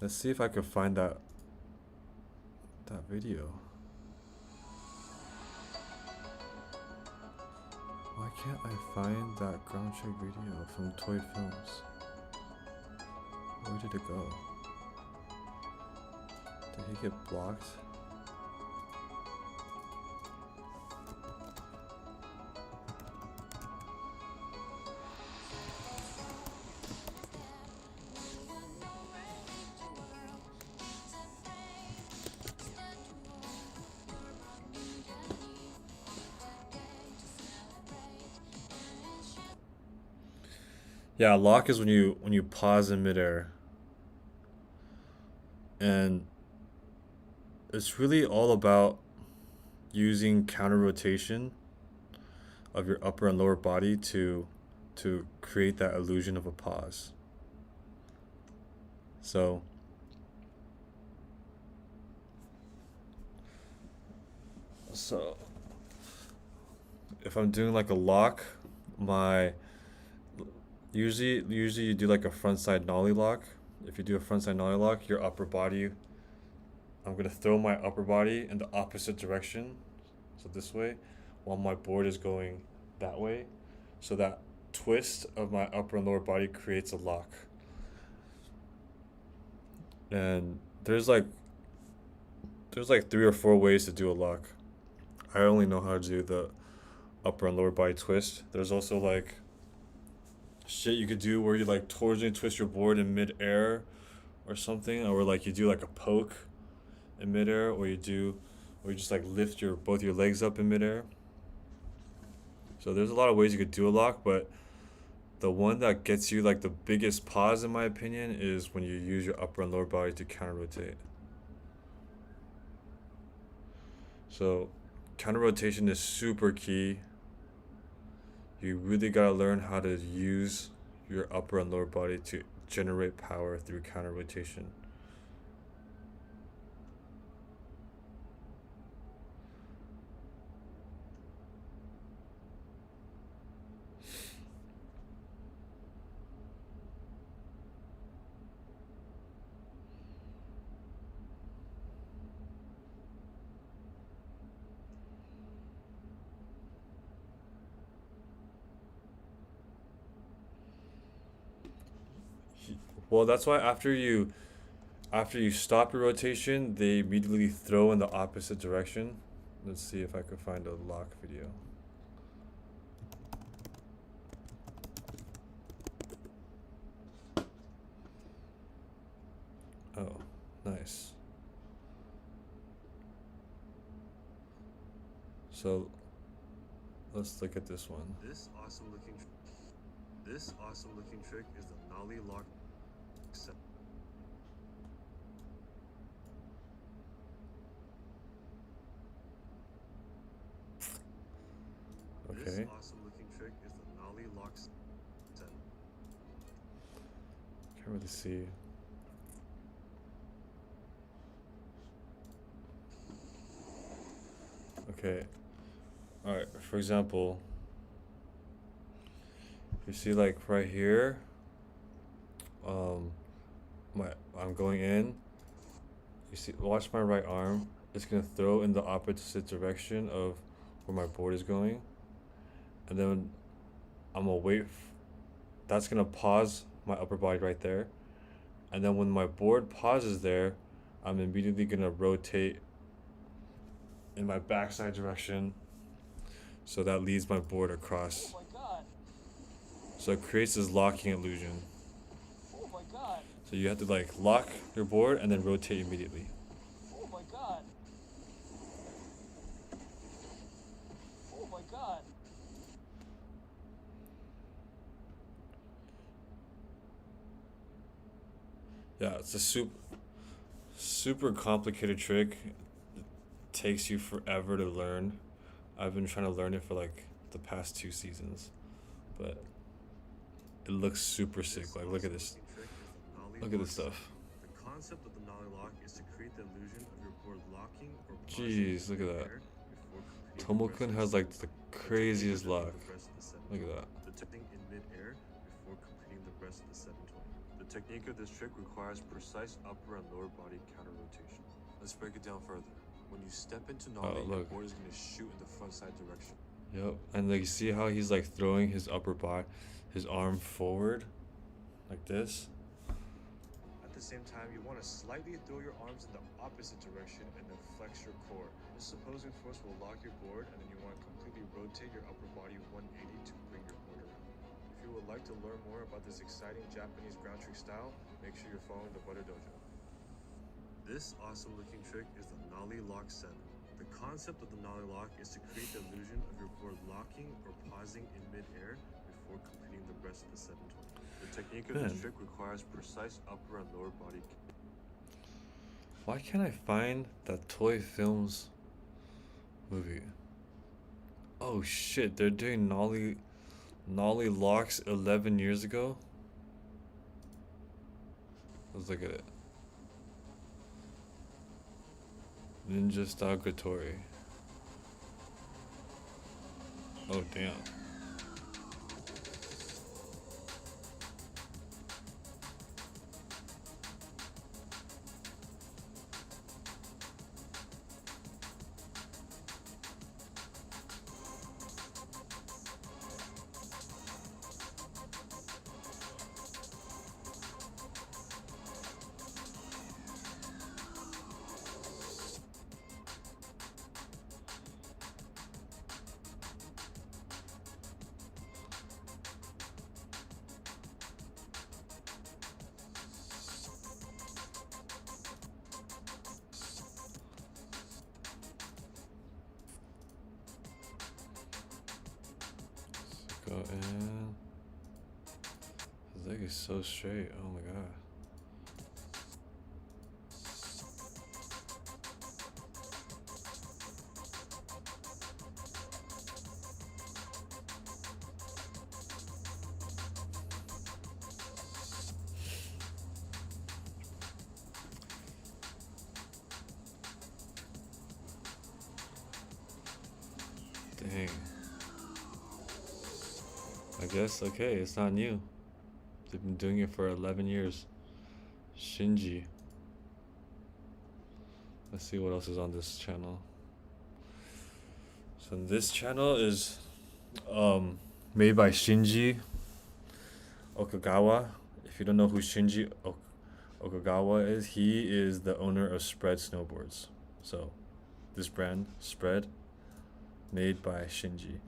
Let's see if I can find that video. Why can't I find that ground trick video from Toy Films? Where did it go? Did he get blocked? Yeah, lock is when you pause in midair. And it's really all about using counter rotation of your upper and lower body to create that illusion of a pause. So if I'm doing like a lock, my usually you do like a front side nollie lock. If you do a front side nollie lock, your upper body, I'm gonna throw my upper body in the opposite direction, so this way, while my board is going that way, so that twist of my upper and lower body creates a lock. And there's like 3 or 4 ways to do a lock. I only know how to do the upper and lower body twist. There's also like shit you could do where you like torsionally twist your board in mid-air or something, or like you do like a poke in mid-air, or you just like lift your both your legs up in mid-air. So there's a lot of ways you could do a lock, but the one that gets you like the biggest pause in my opinion is when you use your upper and lower body to counter rotate. So counter rotation is super key. You really gotta learn how to use your upper and lower body to generate power through counter rotation. Well, that's why after you stop your rotation, they immediately throw in the opposite direction. Let's see if I could find a lock video. Oh, nice. So let's look at this one. This awesome looking trick is the Nollie lock set. Okay. This awesome looking trick is the Nollie lock set. Can't really see. Okay. Alright, for example, you see like right here, I'm going in. You see, watch my right arm. It's gonna throw in the opposite direction of where my board is going, and then I'm gonna wait. That's gonna pause my upper body right there, and then when my board pauses there, I'm immediately gonna rotate in my backside direction, so that leads my board across. Oh my god. So it creates this locking illusion. Oh my god. So you have to like lock your board and then rotate immediately. Oh my god. Oh my god. Yeah, it's a super complicated trick. It takes you forever to learn. I've been trying to learn it for like the past 2 seasons, but it looks super sick. Like look at this. Look at this stuff. The concept of the Nollie lock is to create the illusion of your board locking or Jeez, look at that. Tomo-kun has like the craziest lock. Look at that. The technique in mid-air before completing the rest of the 720. The technique of this trick requires precise upper and lower body counter rotation. Let's break it down further. When you step into Nollie, your look. board is going to shoot in the front side direction. Yep, and like you see how he's like throwing his upper body, his arm forward, like this. At the same time, you want to slightly throw your arms in the opposite direction and then flex your core. This opposing force will lock your board, and then you want to completely rotate your upper body 180 to bring your board around. If you would like to learn more about this exciting Japanese ground trick style, make sure you're following the Butter Dojo. This awesome looking trick is the Nollie lock 7. The concept of the Nollie lock is to create the illusion of your board locking or pausing in mid-air before completing the rest of the 720. The technique of this trick requires precise upper and lower body. Why can't I find that Toy Films movie? Oh shit, they're doing Nollie locks 11 years ago? Let's look at it. Ninja Style Gatori. Oh damn. Go in. His leg is so straight. Oh my god. Dang. I guess, okay, it's not new. They've been doing it for 11 years. Shinji. Let's see what else is on this channel. So this channel is made by Shinji Okagawa. If you don't know who Shinji Okagawa is, he is the owner of Spread Snowboards. So this brand, Spread, made by Shinji.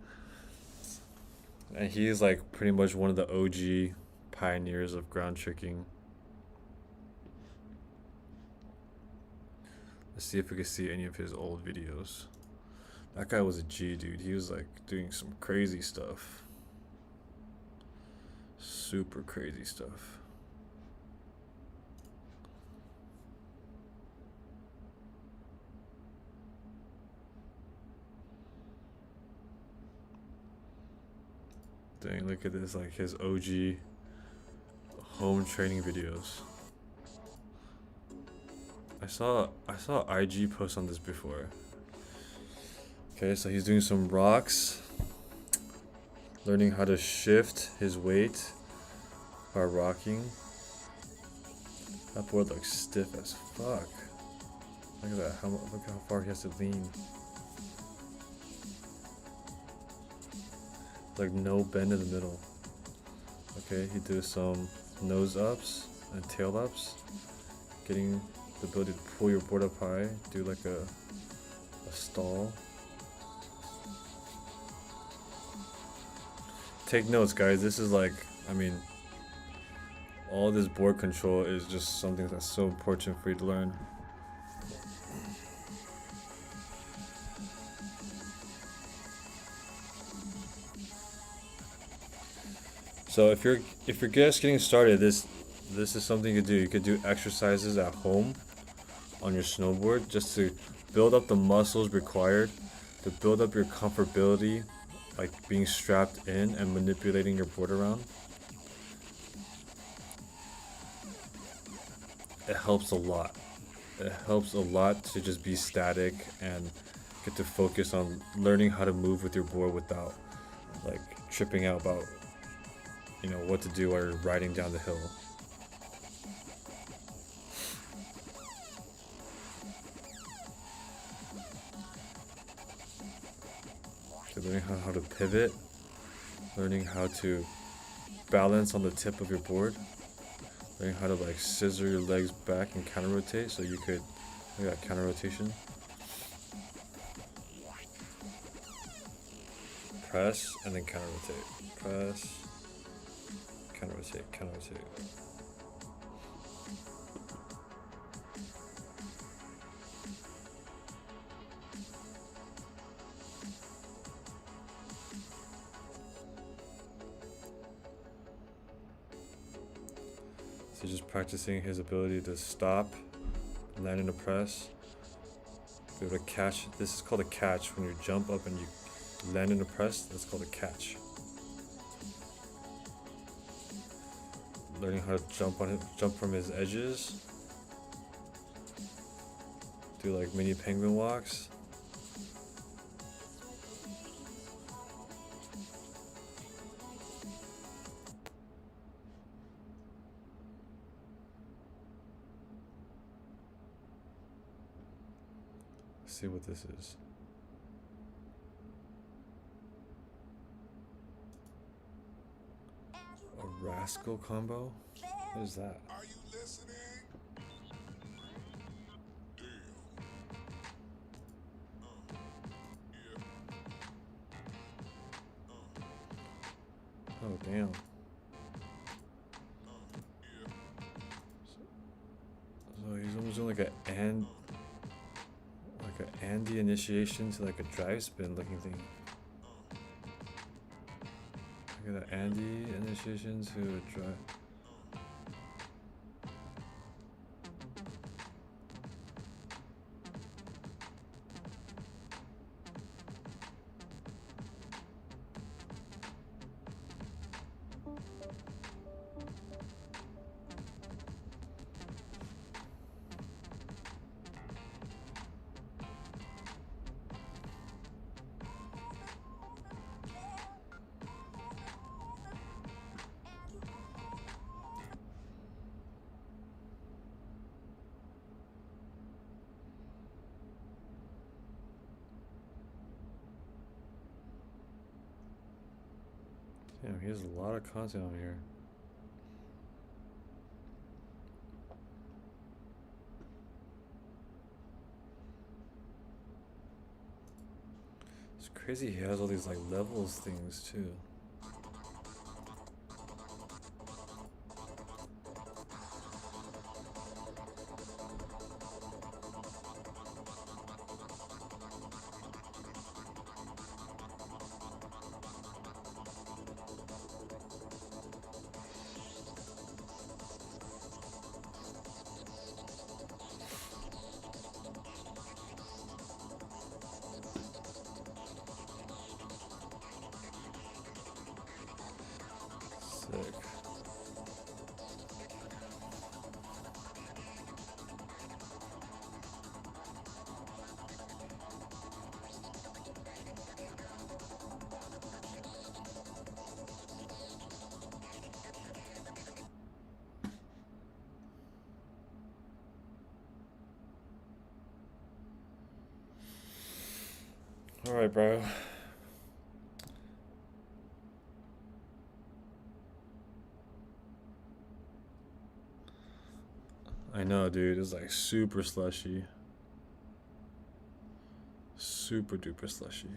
And he is like pretty much one of the OG pioneers of ground tricking. Let's see if we can see any of his old videos. That guy was a G, dude. He was like doing some crazy stuff. Super crazy stuff. Dang, look at this, like his OG home training videos. I saw IG post on this before. Okay, so he's doing some rocks, learning how to shift his weight by rocking. That board looks stiff as fuck. Look at that, look how far he has to lean. Like no bend in the middle. Okay, he did some nose ups and tail ups, getting the ability to pull your board up high, do like a stall. Take notes, guys. This is like, I mean, all this board control is just something that's so important for you to learn. So if you're just getting started, this is something you could do. You could do exercises at home on your snowboard just to build up the muscles required to build up your comfortability, like being strapped in and manipulating your board around. It helps a lot. It helps a lot to just be static and get to focus on learning how to move with your board without like tripping out about, you know, what to do while you're riding down the hill. So learning how to pivot, learning how to balance on the tip of your board, learning how to like scissor your legs back and counter rotate so you could, look at that counter rotation. Press and then counter rotate. Press. Counter rotate, counter rotate. So just practicing his ability to stop, land in a press, be able to catch. This is called a catch. When you jump up and you land in a press, that's called a catch. Learning how to jump from his edges. Do like mini penguin walks. see what this is. A rascal combo? What is that? Are you listening? Oh damn. So he's almost doing like a Andy initiation to like a drive spin looking thing. Look at that Andy initiation to a drive. Damn, he has a lot of content on here. It's crazy he has all these like levels things too. Sick. All right, bro. I know, dude. It's like super slushy. Super duper slushy.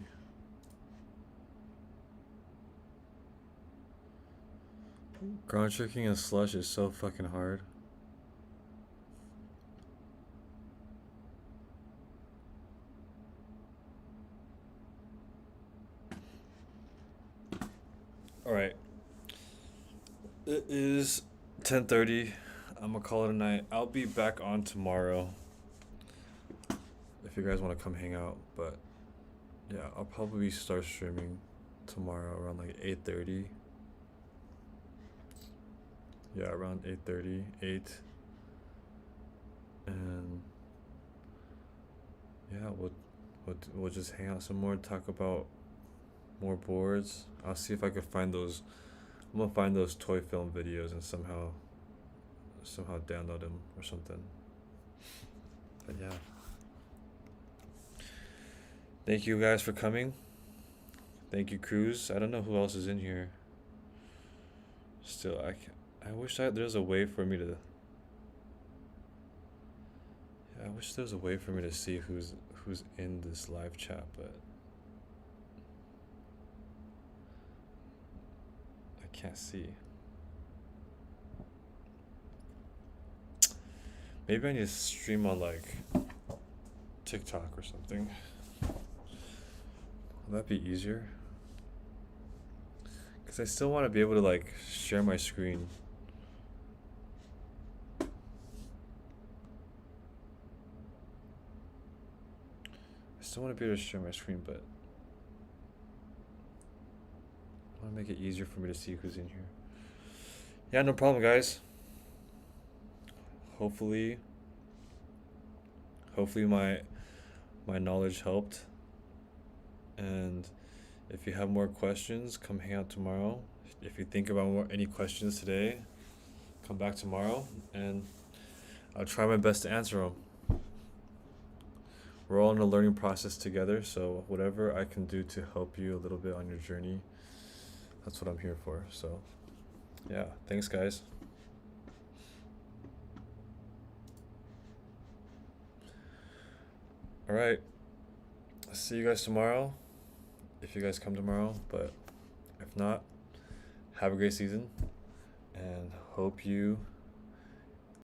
Ground tricking and slush is so fucking hard. Alright. It is 10:30. I'm gonna call it a night. I'll be back on tomorrow if you guys want to come hang out, but yeah, I'll probably start streaming tomorrow around like 8:30. Yeah, around 8:30, 8. And yeah, we'll just hang out some more, talk about more boards. I'll see if I can find those. I'm gonna find those toy film videos and somehow download them or something. But yeah, thank you guys for coming. Thank you, Cruz. I don't know who else is in here. Still, I wish there's a way for me to. Yeah, I wish there was a way for me to see who's in this live chat, but I can't see. Maybe I need to stream on like TikTok or something. Will that be easier? Because I still want to be able to like share my screen. I still want to be able to share my screen, but I want to make it easier for me to see who's in here. Yeah, no problem, guys. Hopefully my knowledge helped, and if you have more questions, come hang out tomorrow. If you think about any questions today, come back tomorrow and I'll try my best to answer them. we're all in a learning process together. So whatever I can do to help you a little bit on your journey, that's what I'm here for. So yeah, thanks guys. All right, I'll see you guys tomorrow if you guys come tomorrow, but if not, have a great season and hope you